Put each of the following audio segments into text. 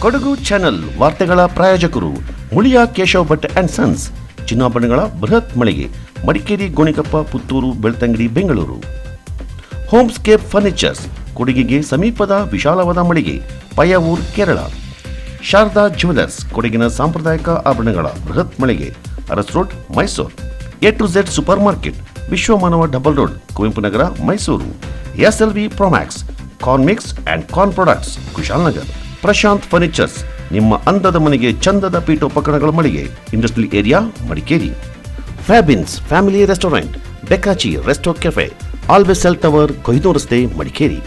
Kodagu channel ವಾರ್ತೆಗಳ ಪ್ರಾಯೋಜಕರು Muliya Keshav Bhat and sons, ಚಿನ್ನಾಭರಣಗಳ ಬೃಹತ್ ಮಳಿಗೆ, ಮಡಿಕೇರಿ, ಗೋಣಿಕೊಪ್ಪ, ಪುತ್ತೂರು, ಬೆಳ್ತಂಗಡಿ, ಬೆಂಗಳೂರು. ಹೋಮ್ಸ್ಕೇಪ್ ಫರ್ನಿಚರ್ಸ್, ಕೊಡಗಿಗೆ ಸಮೀಪದ ವಿಶಾಲವಾದ ಮಳಿಗೆ, ಪಯ್ಯಾವೂರ್, ಕೇರಳ. ಶಾರದಾ ಜ್ಯುವೆಲರ್ಸ್, ಕೊಡಗಿನ ಸಾಂಪ್ರದಾಯಿಕ ಆಭರಣಗಳ ಬೃಹತ್ ಮಳಿಗೆ, Aras road, Mysuru. A to Z super market, Vishwamanava double road, Kuvempu Nagar, Mysuru. SLV Promax, corn mix and corn products, Kushalnagar. Prashanth furnitures, ನಿಮ್ಮ ಅಂದದ ಮನೆಗೆ ಚಂದದ ಪೀಠೋಪಕರಣಗಳ ಮಳಿಗೆ, industrial area, Madikeri. Fabins family restaurant, ಬೆಕಾಚಿ resto cafe, always cell tower, Kohinoor ರಸ್ತೆ, ಮಡಿಕೇರಿ.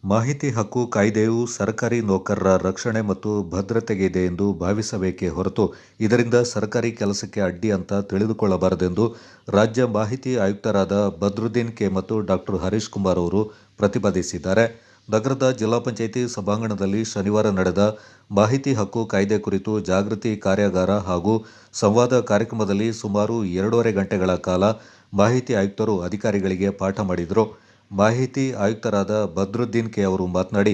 ಮಾಹಿತಿ ಹಕ್ಕು ಕಾಯ್ದೆಯು ಸರ್ಕಾರಿ ನೌಕರರ ರಕ್ಷಣೆ ಮತ್ತು ಭದ್ರತೆಗೆ ಇದೆ ಎಂದು ಭಾವಿಸಬೇಕೇ ಹೊರತು ಇದರಿಂದ ಸರ್ಕಾರಿ ಕೆಲಸಕ್ಕೆ ಅಡ್ಡಿ ಅಂತ ತಿಳಿದುಕೊಳ್ಳಬಾರದೆಂದು ರಾಜ್ಯ ಮಾಹಿತಿ ಆಯುಕ್ತರಾದ ಬದ್ರುದ್ದೀನ್ ಕೆ ಮತ್ತು ಡಾಕ್ಟರ್ ಹರೀಶ್ ಕುಮಾರ್ ಅವರು ಪ್ರತಿಪಾದಿಸಿದ್ದಾರೆ. ನಗರದ ಜಿಲ್ಲಾ ಪಂಚಾಯಿತಿ ಸಭಾಂಗಣದಲ್ಲಿ ಶನಿವಾರ ನಡೆದ ಮಾಹಿತಿ ಹಕ್ಕು ಕಾಯ್ದೆ ಕುರಿತು ಜಾಗೃತಿ ಕಾರ್ಯಾಗಾರ ಹಾಗೂ ಸಂವಾದ ಕಾರ್ಯಕ್ರಮದಲ್ಲಿ ಸುಮಾರು 2.5 ಗಂಟೆಗಳ ಕಾಲ ಮಾಹಿತಿ ಆಯುಕ್ತರು ಅಧಿಕಾರಿಗಳಿಗೆ ಪಾಠ ಮಾಡಿದರು. ಮಾಹಿತಿ ಆಯುಕ್ತರಾದ ಬದ್ರುದ್ದೀನ್ ಕೆ ಅವರು ಮಾತನಾಡಿ,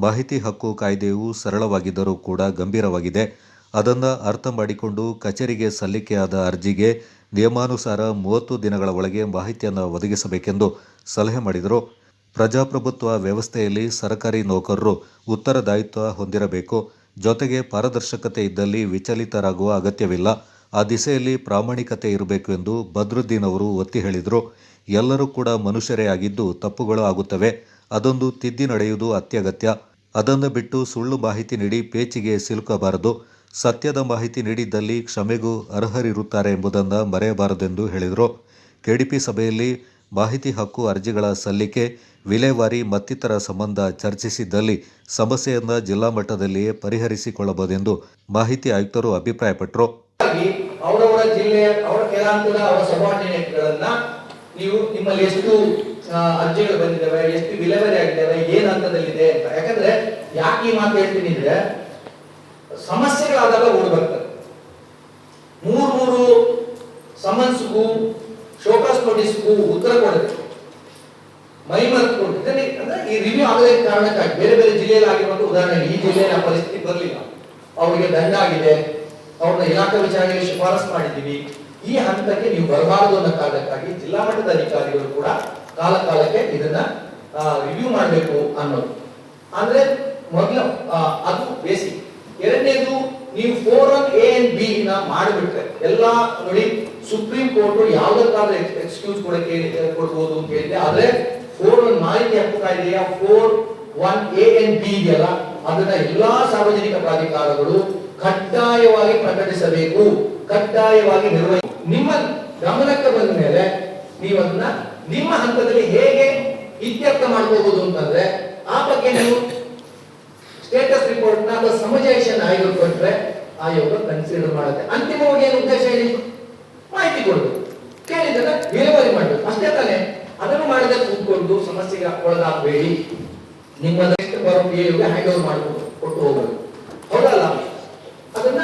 ಮಾಹಿತಿ ಹಕ್ಕು ಕಾಯ್ದೆಯು ಸರಳವಾಗಿದ್ದರೂ ಕೂಡ ಗಂಭೀರವಾಗಿದೆ. ಅದನ್ನು ಅರ್ಥ ಮಾಡಿಕೊಂಡು ಕಚೇರಿಗೆ ಸಲ್ಲಿಕೆಯಾದ ಅರ್ಜಿಗೆ ನಿಯಮಾನುಸಾರ 30 ದಿನಗಳ ಒಳಗೆ ಮಾಹಿತಿಯನ್ನು ಒದಗಿಸಬೇಕೆಂದು ಸಲಹೆ ಮಾಡಿದರು. ಪ್ರಜಾಪ್ರಭುತ್ವ ವ್ಯವಸ್ಥೆಯಲ್ಲಿ ಸರ್ಕಾರಿ ನೌಕರರು ಉತ್ತರದಾಯಿತ್ವ ಹೊಂದಿರಬೇಕು. ಜೊತೆಗೆ ಪಾರದರ್ಶಕತೆ ಇದ್ದಲ್ಲಿ ವಿಚಲಿತರಾಗುವ ಅಗತ್ಯವಿಲ್ಲ. ಆ ದಿಸೆಯಲ್ಲಿ ಪ್ರಾಮಾಣಿಕತೆ ಇರಬೇಕು ಎಂದು ಬದ್ರುದ್ದೀನ್ ಅವರು ಒತ್ತಿ ಹೇಳಿದರು. ಎಲ್ಲರೂ ಕೂಡ ಮನುಷ್ಯರೇ ಆಗಿದ್ದು ತಪ್ಪುಗಳು ಆಗುತ್ತವೆ. ಅದೊಂದು ತಿದ್ದಿ ನಡೆಯುವುದು ಅತ್ಯಗತ್ಯ. ಅದನ್ನು ಬಿಟ್ಟು ಸುಳ್ಳು ಮಾಹಿತಿ ನೀಡಿ ಪೇಚಿಗೆ ಸಿಲುಕಬಾರದು. ಸತ್ಯದ ಮಾಹಿತಿ ನೀಡಿದ್ದಲ್ಲಿ ಕ್ಷಮೆಗೂ ಅರ್ಹರಿರುತ್ತಾರೆ ಎಂಬುದನ್ನು ಮರೆಯಬಾರದೆಂದು ಹೇಳಿದರು. ಕೆಡಿಪಿ ಸಭೆಯಲ್ಲಿ ಮಾಹಿತಿ ಹಕ್ಕು ಅರ್ಜಿಗಳ ಸಲ್ಲಿಕೆ, ವಿಲೇವಾರಿ ಮತ್ತಿತರ ಸಂಬಂಧ ಚರ್ಚಿಸಿದ್ದಲ್ಲಿ ಸಮಸ್ಯೆಯನ್ನು ಜಿಲ್ಲಾ ಮಟ್ಟದಲ್ಲಿಯೇ ಪರಿಹರಿಸಿಕೊಳ್ಳಬಹುದೆಂದು ಮಾಹಿತಿ ಆಯುಕ್ತರು ಅಭಿಪ್ರಾಯಪಟ್ಟರು. ಅವರವರ ಜಿಲ್ಲೆಯ ಅವರ ಕೆಲಂತದ ಅವರ ಸಬಾರ್ಡಿನೇಟ್ಗಳನ್ನ ನೀವು ನಿಮ್ಮಲ್ಲಿ ಎಷ್ಟು ಅರ್ಜಿಗಳು ಬಂದಿದ್ದಾವೆ, ಎಷ್ಟು ವಿಲೇವಾರಿ ಆಗಿದ್ದಾವೆ, ಏನ್ ಹಂತದಲ್ಲಿದೆ ಅಂತ. ಯಾಕಂದ್ರೆ ಯಾಕೆ ಈ ಮಾತು ಹೇಳ್ತೀನಿ ಅಂದ್ರೆ, ಸಮಸ್ಯೆಗಳಾದಾಗ ಓಡಿ ಬರ್ತದೆ. ಮೂರು ಸಮನ್ಸ್ಗೂ ಶೋಕಾಸ್ ನೋಟಿಸ್ಗೂ ಉತ್ತರ ಕೊಡಬೇಕು, ಮೈಮರೆತು ಕೊಟ್ಟಿದ್ದೆ. ಅಂದ್ರೆ ಈ ರಿವ್ಯೂ ಆಗದ ಕಾರಣಕ್ಕಾಗಿ ಬೇರೆ ಬೇರೆ ಜಿಲ್ಲೆಯಲ್ಲಿ ಆಗಿರುವಂತ ಉದಾಹರಣೆ, ಈ ಜಿಲ್ಲೆಯ ಪರಿಸ್ಥಿತಿ ಬರಲಿಲ್ಲ, ಅವರಿಗೆ ದಂಡ ಆಗಿದೆ, ಅವ್ರನ್ನ ಇಲಾಖಾ ವಿಚಾರಣೆಗೆ ಶಿಫಾರಸು ಮಾಡಿದ್ದೀವಿ, ಈ ಹಂತಕ್ಕೆ ನೀವು ಬರಬಾರದು ಅನ್ನೋ ಕಾರಣಕ್ಕಾಗಿ ಜಿಲ್ಲಾ ಮಟ್ಟದ ಅಧಿಕಾರಿಗಳು ಕೂಡ ಕಾಲಕ್ಕೆ ಇದನ್ನ ರಿವ್ಯೂ ಮಾಡಬೇಕು ಅನ್ನೋದು. ಅಂದ್ರೆ ಮೊದಲು ಅದು ಬೇಸಿಕ್. ಎರಡನೇದು, ನೀವು 4A and B ನ ಮಾಡಿಬಿಟ್ರೆ ಎಲ್ಲ ನೋಡಿ, ಸುಪ್ರೀಂ ಕೋರ್ಟ್ ಯಾವ್ದಕ್ಕಾದ್ರೂ ಎಕ್ಸ್ಕ್ಯೂಸ್ ಕೊಡ್ಬೋದು ಅಂತ ಹೇಳಿದೆ. ಆದ್ರೆ 4.1 ಮಾಹಿತಿ ಹಕ್ಕು ಕಾಯ್ದೆಯ 4.1A and B ಇದೆಯಲ್ಲ, ಅದನ್ನ ಎಲ್ಲಾ ಸಾರ್ವಜನಿಕ ಪ್ರಾಧಿಕಾರಗಳು ಕಡ್ಡಾಯವಾಗಿ ಪ್ರಕಟಿಸಬೇಕು, ಕಡ್ಡಾಯವಾಗಿ ನಿಮ್ಮ ಗಮನಕ್ಕೆ ಬಂದ ಮೇಲೆ ನೀವು ಅದನ್ನ ನಿಮ್ಮ ಹಂತದಲ್ಲಿ ಹೇಗೆ ಇತ್ಯರ್ಥ ಮಾಡ್ಕೋಬಹುದು ಅಂತಂದ್ರೆ, ಆ ಬಗ್ಗೆ ನೀವು ಸ್ಟೇಟಸ್ ರಿಪೋರ್ಟ್ ನ ಅಥವಾ ಸಮಜೈಷನ್ ಆಯೋಗ ಕೊಟ್ರೆ ಆಯೋಗ ಕನ್ಸಿಡರ್ ಮಾಡುತ್ತೆ. ಅಂತಿಮವಾಗಿ ಏನು ಉದ್ದೇಶ ಹೇಳಿ, ಮಾಹಿತಿ ಕೊಡಬೇಕು, ಕೇಳಿದ್ರೆ ವಿಲೇವಾರಿ ಮಾಡಬೇಕು, ಅಷ್ಟೇ ತಾನೆ. ಅದನ್ನು ಮಾಡದೆ ಕೂತ್ಕೊಂಡು ಸಮಸ್ಯೆಗೆ ಒಳಗಾಗಬೇಡಿ. ನಿಮ್ಮ ನೆಕ್ಸ್ಟ್ ಬರೋ PAಗೆ ಹ್ಯಾಂಡ್ ಓವರ್ ಮಾಡ್ಕೊಂಡು ಕೊಟ್ಟು ಹೋಗಬೇಕು, ಹೌದಲ್ಲ? ಅದನ್ನ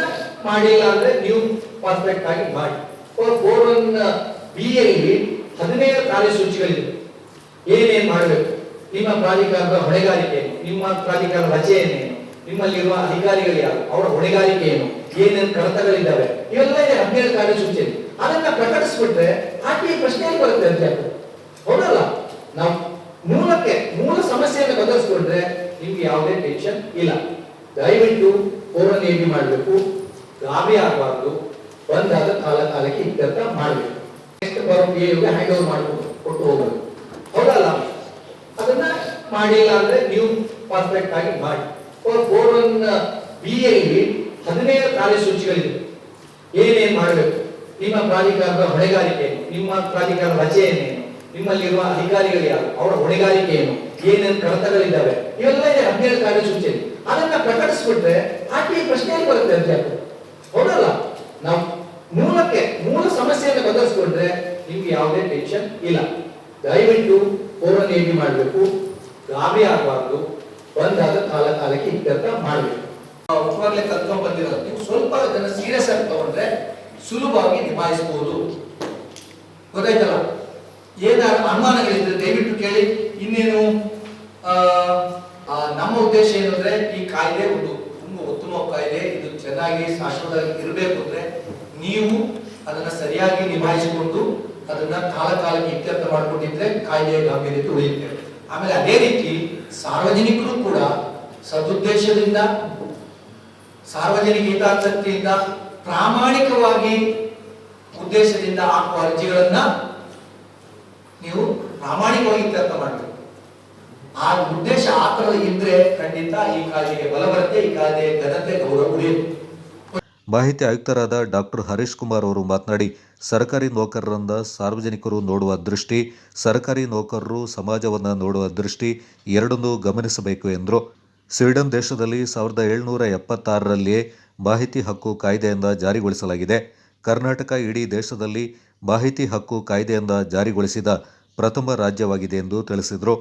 ಮಾಡಿಲ್ಲ ಅಂದ್ರೆ ನೀವು ಪರ್ಫೆಕ್ಟ್ ಆಗಿ ಮಾಡಿ. 4.1B ಯಲ್ಲಿ 17 ಕಾರ್ಯಸೂಚಿಗಳಿವೆ. ಏನೇನ್ ಮಾಡಬೇಕು, ನಿಮ್ಮ ಪ್ರಾಧಿಕಾರದ ಹೊಣೆಗಾರಿಕೆ ಏನು, ನಿಮ್ಮ ಪ್ರಾಧಿಕಾರದ ರಚೆ ಏನೇನು, ನಿಮ್ಮಲ್ಲಿರುವ ಅಧಿಕಾರಿಗಳು ಯಾರು, ಅವರ ಹೊಣೆಗಾರಿಕೆ ಏನು, ಏನೇನು ಕಡತಗಳಿದ್ದಾವೆ, ಇವೆಲ್ಲ ಇದೆ 17 ಕಾರ್ಯಸೂಚಿ. ಅದನ್ನ ಪ್ರಕಟಿಸ್ಬಿಟ್ರೆ ಆಕೆ ಪ್ರಶ್ನೆ ಬರುತ್ತೆ ಅಂತ ಹೇಳ್ತಾರೆ, ಹೌದಲ್ಲ? ನಾವು ಮೂಲ ಸಮಸ್ಯೆಯನ್ನು ಬದಲಿಸ್ಕೊಂಡ್ರೆ ನಿಮ್ಗೆ ಯಾವುದೇ ಟೆನ್ಷನ್ ಇಲ್ಲ. ದಯವಿಟ್ಟು 4.1AB ಮಾಡಬೇಕು, ಗಾಬರಿ ಆಗಬಾರ್ದು, ಬಂದಾದ ಕಾಲಕ್ಕೆ ಇತ್ಯರ್ಥ ಮಾಡಬೇಕು. ನೆಕ್ಸ್ಟ್ ಬರೋ PAಗೆ ಹ್ಯಾಂಡ್ ಓವರ್ ಮಾಡ್ಕೊಂಡು ಕೊಟ್ಟು ಹೋಗಬೇಕು, ಹೌದಲ್ಲ? ಅದನ್ನ ಮಾಡಿಲ್ಲ ಅಂದ್ರೆ ನೀವು ಪರ್ಫೆಕ್ಟ್ ಆಗಿ ಮಾಡಿ. 4.1B ಯಲ್ಲಿ 17 ಕಾರ್ಯಸೂಚಿಗಳಿವೆ. ಏನೇನ್ ಮಾಡಬೇಕು, ನಿಮ್ಮ ಪ್ರಾಧಿಕಾರದ ಹೊಣೆಗಾರಿಕೆ ಏನು, ನಿಮ್ಮ ಪ್ರಾಧಿಕಾರದ ರಚೆ ಏನೇನು, ನಿಮ್ಮಲ್ಲಿರುವ ಅಧಿಕಾರಿಗಳು ಯಾರು, ಅವರ ಹೊಣೆಗಾರಿಕೆ ಏನು, ಏನೇನು ಕಡತಗಳಿದ್ದಾವೆ, ಇವೆಲ್ಲ ಇದೆ 17 ಕಾರ್ಯಸೂಚಿ. ಅದನ್ನ ಪ್ರಕಟಿಸ್ಬಿಟ್ರೆ ಆಕೆ ಪ್ರಶ್ನೆ ಬರುತ್ತೆ ಅಂತ ಹೇಳ್ತಾರೆ, ಹೌದಲ್ಲ? ನಾವು ಮೂಲ ಸಮಸ್ಯೆಯನ್ನು ಬದಲಿಸ್ಕೊಂಡ್ರೆ ನಿಮ್ಗೆ ಯಾವುದೇ ಟೆನ್ಷನ್ ಇಲ್ಲ. ದಯವಿಟ್ಟು 4.1AB ಮಾಡಬೇಕು, ಗಾಬರಿ ಆಗಬಾರ್ದು, ಬಂದಾದ ಕಾಲಕ್ಕೆ ಇತ್ಯರ್ಥ ಮಾಡಬೇಕು. ಉಪವಾಗಲೇ ಕಲ್ತ್ಕೊಂಡ್ ಬಂದಿರೋದು, ನೀವು ಸ್ವಲ್ಪ ಅದನ್ನ ಸೀರಿಯಸ್ ಆಗಿ ತಗೊಂಡ್ರೆ ಸುಲಭವಾಗಿ ನಿಭಾಯಿಸಬಹುದು. ಗೊತ್ತಾಯ್ತಲ್ಲ? ಏನಾದ್ರು ಅನುಮಾನಗಳಿದ್ರೆ ದಯವಿಟ್ಟು ಕೇಳಿ. ಇನ್ನೇನು ನಮ್ಮ ಉದ್ದೇಶ ಏನಂದ್ರೆ ಈ ಕಾಯ್ದೆ ಒಂದು ತುಂಬಾ ಉತ್ತಮ ಕಾಯ್ದೆ, ಇದು ಚೆನ್ನಾಗಿ ಶಾಶ್ವತ ಇರಬೇಕು ಅಂದ್ರೆ ನೀವು ಅದನ್ನ ಸರಿಯಾಗಿ ನಿಭಾಯಿಸಿಕೊಂಡು ಅದನ್ನ ಕಾಲಕ್ಕೆ ಇತ್ಯರ್ಥ ಮಾಡಿಕೊಂಡಿದ್ರೆ ಕಾಯ್ದೆಯ ಗಾಂಭೀರ್ಯತೆ ಉಳಿಯುತ್ತೆ. ಆಮೇಲೆ ಅದೇ ರೀತಿ ಸಾರ್ವಜನಿಕರು ಕೂಡ ಸದುದ್ದೇಶದಿಂದ, ಸಾರ್ವಜನಿಕ ಹಿತಾಸಕ್ತಿಯಿಂದ, ಪ್ರಾಮಾಣಿಕವಾಗಿ ಉದ್ದೇಶದಿಂದ ಹಾಕುವ ಅರ್ಜಿಗಳನ್ನ ನೀವು ಪ್ರಾಮಾಣಿಕವಾಗಿ ಇತ್ಯರ್ಥ ಮಾಡಬೇಕು. ಆ ಉದ್ದೇಶ ಆ ಥರ ಇದ್ರೆ ಖಂಡಿತ ಈ ಕಾಯ್ದೆಗೆ ಬಲ ಬರುತ್ತೆ, ಈ ಕಾಯ್ದೆಯ ಘನತೆ ಗೌರವ ಉಳಿಯುತ್ತೆ. ಮಾಹಿತಿ ಆಯುಕ್ತರಾದ ಡಾಕ್ಟರ್ ಹರೀಶ್ ಕುಮಾರ್ ಅವರು ಮಾತನಾಡಿ, ಸರ್ಕಾರಿ ನೌಕರರನ್ನ ಸಾರ್ವಜನಿಕರು ನೋಡುವ ದೃಷ್ಟಿ, ಸರ್ಕಾರಿ ನೌಕರರು ಸಮಾಜವನ್ನು ನೋಡುವ ದೃಷ್ಟಿ ಎರಡನ್ನೂ ಗಮನಿಸಬೇಕು ಎಂದರು. ಸ್ವೀಡನ್ ದೇಶದಲ್ಲಿ 1776ರಲ್ಲಿಯೇ ಮಾಹಿತಿ ಹಕ್ಕು ಕಾಯ್ದೆಯಿಂದ ಜಾರಿಗೊಳಿಸಲಾಗಿದೆ. ಕರ್ನಾಟಕ ಇಡೀ ದೇಶದಲ್ಲಿ ಮಾಹಿತಿ ಹಕ್ಕು ಕಾಯ್ದೆಯಿಂದ ಜಾರಿಗೊಳಿಸಿದ ಪ್ರಥಮ ರಾಜ್ಯವಾಗಿದೆ ಎಂದು ತಿಳಿಸಿದರು.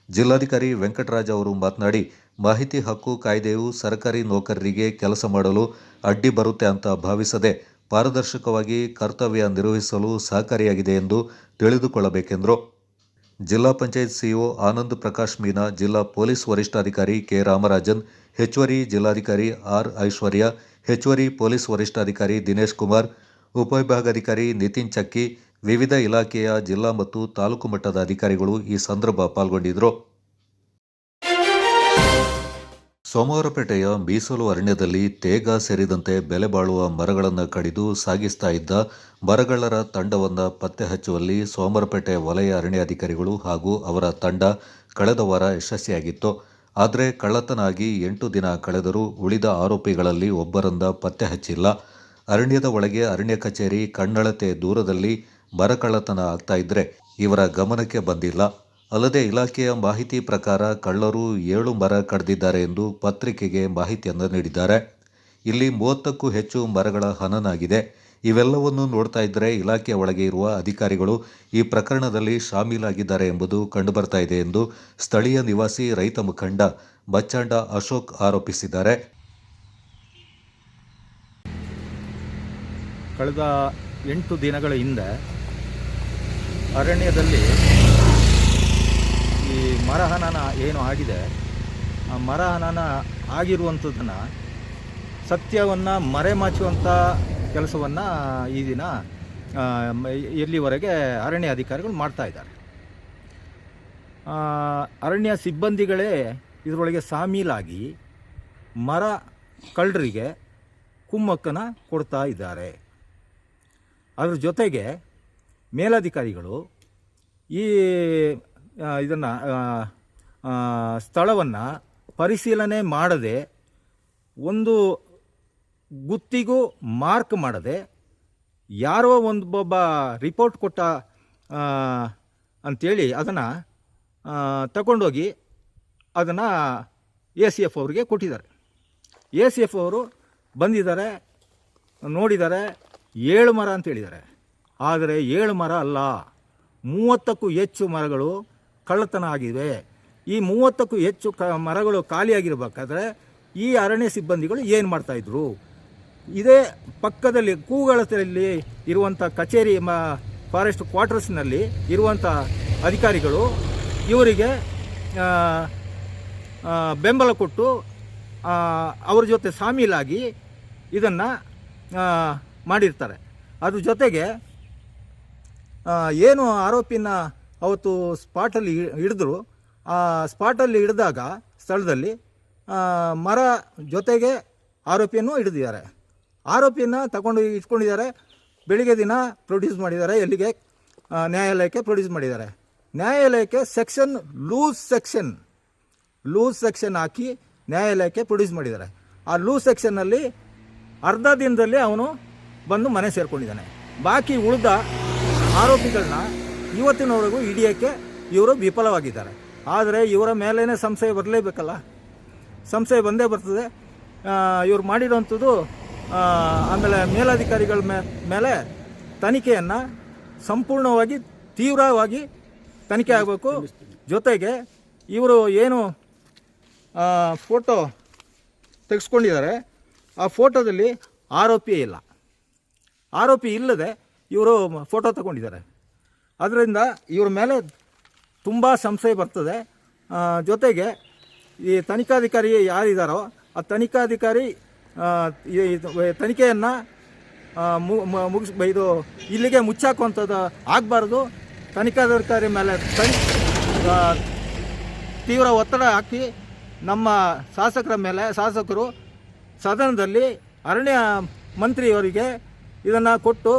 ಜಿಲ್ಲಾಧಿಕಾರಿ ವೆಂಕಟರಾಜ್ ಅವರು ಮಾತನಾಡಿ, ಮಾಹಿತಿ ಹಕ್ಕು ಕಾಯ್ದೆಯು ಸರ್ಕಾರಿ ನೌಕರರಿಗೆ ಕೆಲಸ ಮಾಡಲು ಅಡ್ಡಿ ಬರುತ್ತೆ ಅಂತ ಭಾವಿಸದೆ ಪಾರದರ್ಶಕವಾಗಿ ಕರ್ತವ್ಯ ನಿರ್ವಹಿಸಲು ಸಹಕಾರಿಯಾಗಿದೆ ಎಂದು ತಿಳಿದುಕೊಳ್ಳಬೇಕೆಂದರು. ಜಿಲ್ಲಾ ಪಂಚಾಯತ್ ಸಿಇಒ ಆನಂದ್ ಪ್ರಕಾಶ್ ಮೀನಾ, ಜಿಲ್ಲಾ ಪೊಲೀಸ್ ವರಿಷ್ಠಾಧಿಕಾರಿ ಕೆ ರಾಮರಾಜನ್, ಹೆಚ್ಚುವರಿ ಜಿಲ್ಲಾಧಿಕಾರಿ ಆರ್ ಐಶ್ವರ್ಯ, ಹೆಚ್ಚುವರಿ ಪೊಲೀಸ್ ವರಿಷ್ಠಾಧಿಕಾರಿ ದಿನೇಶ್ ಕುಮಾರ್, ಉಪವಿಭಾಗಾಧಿಕಾರಿ ನಿತಿನ್ ಚಕ್ಕಿ, ವಿವಿಧ ಇಲಾಖೆಯ ಜಿಲ್ಲಾ ಮತ್ತು ತಾಲೂಕು ಮಟ್ಟದ ಅಧಿಕಾರಿಗಳು ಈ ಸಂದರ್ಭ ಪಾಲ್ಗೊಂಡಿದ್ದರು. ಸೋಮವಾರಪೇಟೆಯ ಮೀಸಲು ಅರಣ್ಯದಲ್ಲಿ ತೇಗ ಸೇರಿದಂತೆ ಬೆಲೆ ಬಾಳುವ ಮರಗಳನ್ನು ಕಡಿದು ಸಾಗಿಸ್ತಾ ಇದ್ದ ಮರಗಳ್ಳರ ತಂಡವನ್ನು ಪತ್ತೆ ಹಚ್ಚುವಲ್ಲಿ ಸೋಮವಾರಪೇಟೆ ವಲಯ ಅರಣ್ಯಾಧಿಕಾರಿಗಳು ಹಾಗೂ ಅವರ ತಂಡ ಕಳೆದ ವಾರ ಯಶಸ್ವಿಯಾಗಿತ್ತು. ಆದರೆ ಕಳ್ಳತನ ಆಗಿ 8 ದಿನ ಕಳೆದರೂ ಉಳಿದ ಆರೋಪಿಗಳಲ್ಲಿ ಒಬ್ಬರನ್ನ ಪತ್ತೆ ಹಚ್ಚಿಲ್ಲ. ಅರಣ್ಯದ ಒಳಗೆ ಅರಣ್ಯ ಕಚೇರಿ ಕಣ್ಣಳತೆ ದೂರದಲ್ಲಿ ಮರ ಕಳ್ಳತನ ಆಗ್ತಾ ಇದ್ರೆ ಇವರ ಗಮನಕ್ಕೆ ಬಂದಿಲ್ಲ. ಅಲ್ಲದೆ ಇಲಾಖೆಯ ಮಾಹಿತಿ ಪ್ರಕಾರ ಕಳ್ಳರು 7 ಮರ ಕಡ್ದಿದ್ದಾರೆ ಎಂದು ಪತ್ರಿಕೆಗೆ ಮಾಹಿತಿಯನ್ನು ನೀಡಿದ್ದಾರೆ. ಇಲ್ಲಿ 30ಕ್ಕೂ ಹೆಚ್ಚು ಮರಗಳ ಹನನಾಗಿದೆ. ಇವೆಲ್ಲವನ್ನು ನೋಡ್ತಾ ಇದ್ದರೆ ಇಲಾಖೆಯ ಒಳಗೆ ಇರುವ ಅಧಿಕಾರಿಗಳು ಈ ಪ್ರಕರಣದಲ್ಲಿ ಶಾಮೀಲಾಗಿದ್ದಾರೆ ಎಂಬುದು ಕಂಡುಬರ್ತಾ ಇದೆ ಎಂದು ಸ್ಥಳೀಯ ನಿವಾಸಿ ರೈತ ಮುಖಂಡ ಬಚ್ಚಾಂಡ ಅಶೋಕ್ ಆರೋಪಿಸಿದ್ದಾರೆ. ಕಳೆದ 8 ದಿನಗಳ ಹಿಂದೆ ಅರಣ್ಯದಲ್ಲಿ ಈ ಮರಹನನ ಏನು ಆಗಿದೆ, ಆ ಮರಹನನ ಆಗಿರುವಂಥದ್ದನ್ನು ಸತ್ಯವನ್ನು ಮರೆಮಾಚುವಂಥ ಕೆಲಸವನ್ನು ಈ ದಿನ ಇಲ್ಲಿವರೆಗೆ ಅರಣ್ಯ ಅಧಿಕಾರಿಗಳು ಮಾಡ್ತಾ ಇದ್ದಾರೆ. ಅರಣ್ಯ ಸಿಬ್ಬಂದಿಗಳೇ ಇದರೊಳಗೆ ಶಾಮೀಲಾಗಿ ಮರ ಕಳ್ಳರಿಗೆ ಕುಮ್ಮಕ್ಕನ್ನು ಕೊಡ್ತಾ ಇದ್ದಾರೆ. ಅದ್ರ ಜೊತೆಗೆ ಮೇಲಧಿಕಾರಿಗಳು ಈ ಇದನ್ನು ಸ್ಥಳವನ್ನು ಪರಿಶೀಲನೆ ಮಾಡದೆ, ಒಂದು ಗುತ್ತಿಗೂ ಮಾರ್ಕ್ ಮಾಡದೆ, ಯಾರೋ ಒಬ್ಬ ರಿಪೋರ್ಟ್ ಕೊಟ್ಟ ಅಂಥೇಳಿ ಅದನ್ನು ತಗೊಂಡೋಗಿ ಅದನ್ನು ACF ಅವರಿಗೆ ಕೊಟ್ಟಿದ್ದಾರೆ. ACF ಅವರು ಬಂದಿದ್ದಾರೆ, ನೋಡಿದ್ದಾರೆ, 7 ಮರ ಅಂತ ಹೇಳಿದ್ದಾರೆ. ಆದರೆ 7 ಮರ ಅಲ್ಲ, 30ಕ್ಕೂ ಹೆಚ್ಚು ಮರಗಳು ಕಳ್ಳತನ ಆಗಿವೆ. ಈ 30ಕ್ಕೂ ಹೆಚ್ಚು ಮರಗಳು ಖಾಲಿಯಾಗಿರಬೇಕಾದ್ರೆ ಈ ಅರಣ್ಯ ಸಿಬ್ಬಂದಿಗಳು ಏನು ಮಾಡ್ತಾಯಿದ್ರು? ಇದೇ ಪಕ್ಕದಲ್ಲಿ ಕೂಗಳತೆಯಲ್ಲಿ ಇರುವಂಥ ಕಚೇರಿ ಫಾರೆಸ್ಟ್ ಕ್ವಾರ್ಟರ್ಸ್ನಲ್ಲಿ ಇರುವಂಥ ಅಧಿಕಾರಿಗಳು ಇವರಿಗೆ ಬೆಂಬಲ ಕೊಟ್ಟು ಅವ್ರ ಜೊತೆ ಶಾಮೀಲಾಗಿ ಇದನ್ನು ಮಾಡಿರ್ತಾರೆ. ಅದ್ರ ಜೊತೆಗೆ ಏನು ಆರೋಪಿನ ಅವತ್ತು ಸ್ಪಾಟಲ್ಲಿ ಹಿಡಿದ್ರು, ಆ ಸ್ಪಾಟಲ್ಲಿ ಹಿಡಿದಾಗ ಸ್ಥಳದಲ್ಲಿ ಮರ ಜೊತೆಗೆ ಆರೋಪಿಯನ್ನು ಹಿಡಿದಿದ್ದಾರೆ. ಆರೋಪಿಯನ್ನು ತಗೊಂಡು ಇಟ್ಕೊಂಡಿದ್ದಾರೆ. ಬೆಳಿಗ್ಗೆ ದಿನ ಪ್ರೊಡ್ಯೂಸ್ ಮಾಡಿದ್ದಾರೆ. ಎಲ್ಲಿಗೆ? ನ್ಯಾಯಾಲಯಕ್ಕೆ ಪ್ರೊಡ್ಯೂಸ್ ಮಾಡಿದ್ದಾರೆ. ನ್ಯಾಯಾಲಯಕ್ಕೆ ಲೂಸ್ ಸೆಕ್ಷನ್ ಹಾಕಿ ನ್ಯಾಯಾಲಯಕ್ಕೆ ಪ್ರೊಡ್ಯೂಸ್ ಮಾಡಿದ್ದಾರೆ. ಆ ಲೂಸ್ ಸೆಕ್ಷನ್ನಲ್ಲಿ ಅರ್ಧ ದಿನದಲ್ಲಿ ಅವನು ಬಂದು ಮನೆ ಸೇರಿಕೊಂಡಿದ್ದಾನೆ. ಬಾಕಿ ಉಳಿದ ಆರೋಪಿಗಳನ್ನ ಇವತ್ತಿನವರೆಗೂ ಹಿಡಿಯೋಕ್ಕೆ ಇವರು ವಿಫಲವಾಗಿದ್ದಾರೆ. ಆದರೆ ಇವರ ಮೇಲೇ ಸಂಶಯ ಬರಲೇಬೇಕಲ್ಲ, ಸಂಶಯ ಬಂದೇ ಬರ್ತದೆ. ಇವರು ಮಾಡಿರೋಂಥದ್ದು ಆಮೇಲೆ ಮೇಲಧಿಕಾರಿಗಳ ಮೇಲೆ ತನಿಖೆಯನ್ನು ಸಂಪೂರ್ಣವಾಗಿ ತೀವ್ರವಾಗಿ ತನಿಖೆ ಆಗಬೇಕು. ಜೊತೆಗೆ ಇವರು ಏನು ಫೋಟೋ ತೆಗೆಸ್ಕೊಂಡಿದ್ದಾರೆ, ಆ ಫೋಟೋದಲ್ಲಿ ಆರೋಪಿ ಇಲ್ಲ. ಆರೋಪಿ ಇಲ್ಲದೆ ಇವರು ಫೋಟೋ ತಗೊಂಡಿದ್ದಾರೆ. ಅದರಿಂದ ಇವ್ರ ಮೇಲೆ ತುಂಬ ಸಂಶಯ ಬರ್ತದೆ. ಜೊತೆಗೆ ಈ ತನಿಖಾಧಿಕಾರಿ ಯಾರಿದ್ದಾರೋ ಆ ತನಿಖಾಧಿಕಾರಿ ತನಿಖೆಯನ್ನು ಇದು ಇಲ್ಲಿಗೆ ಮುಚ್ಚಾಕುವಂಥದ್ದು ಆಗಬಾರ್ದು. ತನಿಖಾಧಿಕಾರಿ ಮೇಲೆ ತೀವ್ರ ಒತ್ತಡ ಹಾಕಿ ನಮ್ಮ ಶಾಸಕರು ಸದನದಲ್ಲಿ ಅರಣ್ಯ ಮಂತ್ರಿಯವರಿಗೆ ಇದನ್ನು ಕೊಟ್ಟು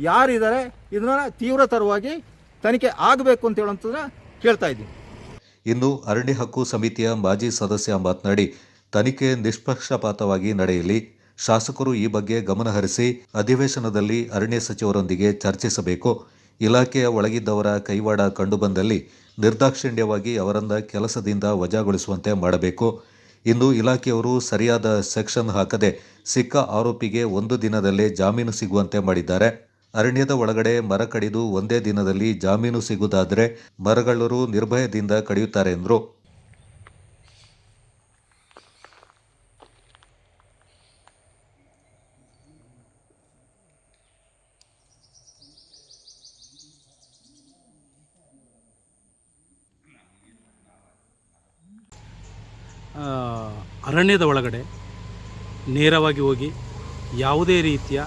ಯಾರಿದ್ದಾರೆ ಇದನ್ನು ತೀವ್ರತರವಾಗಿ ತನಿಖೆ ಆಗಬೇಕು ಅಂತ ಹೇಳುವಂಥದ್ದನ್ನ ಕೇಳ್ತಾ ಇದ್ದೀವಿ. ಇನ್ನು ಅರಣ್ಯ ಹಕ್ಕು ಸಮಿತಿಯ ಮಾಜಿ ಸದಸ್ಯ ಮಾತನಾಡಿ, ತನಿಖೆ ನಿಷ್ಪಕ್ಷಪಾತವಾಗಿ ನಡೆಯಲಿ, ಶಾಸಕರು ಈ ಬಗ್ಗೆ ಗಮನಹರಿಸಿ ಅಧಿವೇಶನದಲ್ಲಿ ಅರಣ್ಯ ಸಚಿವರೊಂದಿಗೆ ಚರ್ಚಿಸಬೇಕು. ಇಲಾಖೆಯ ಒಳಗಿದ್ದವರ ಕೈವಾಡ ಕಂಡುಬಂದಲ್ಲಿ ನಿರ್ದಾಕ್ಷಿಣ್ಯವಾಗಿ ಅವರನ್ನ ಕೆಲಸದಿಂದ ವಜಾಗೊಳಿಸುವಂತೆ ಮಾಡಬೇಕು. ಇನ್ನು ಇಲಾಖೆಯವರು ಸರಿಯಾದ ಸೆಕ್ಷನ್ ಹಾಕದೆ ಸಿಕ್ಕ ಆರೋಪಿಗೆ 1 ದಿನದಲ್ಲೇ ಜಾಮೀನು ಸಿಗುವಂತೆ ಮಾಡಿದ್ದಾರೆ. ಅರಣ್ಯದ ಒಳಗಡೆ ಮರ ಕಡಿದು ಒಂದೇ ದಿನದಲ್ಲಿ ಜಾಮೀನು ಸಿಗುವುದಾದರೆ ಮರಗಳ್ಳರು ನಿರ್ಭಯದಿಂದ ಕಡಿಯುತ್ತಾರೆ ಎಂದರು. ಅರಣ್ಯದ ಒಳಗಡೆ ನೇರವಾಗಿ ಹೋಗಿ ಯಾವುದೇ ರೀತಿಯ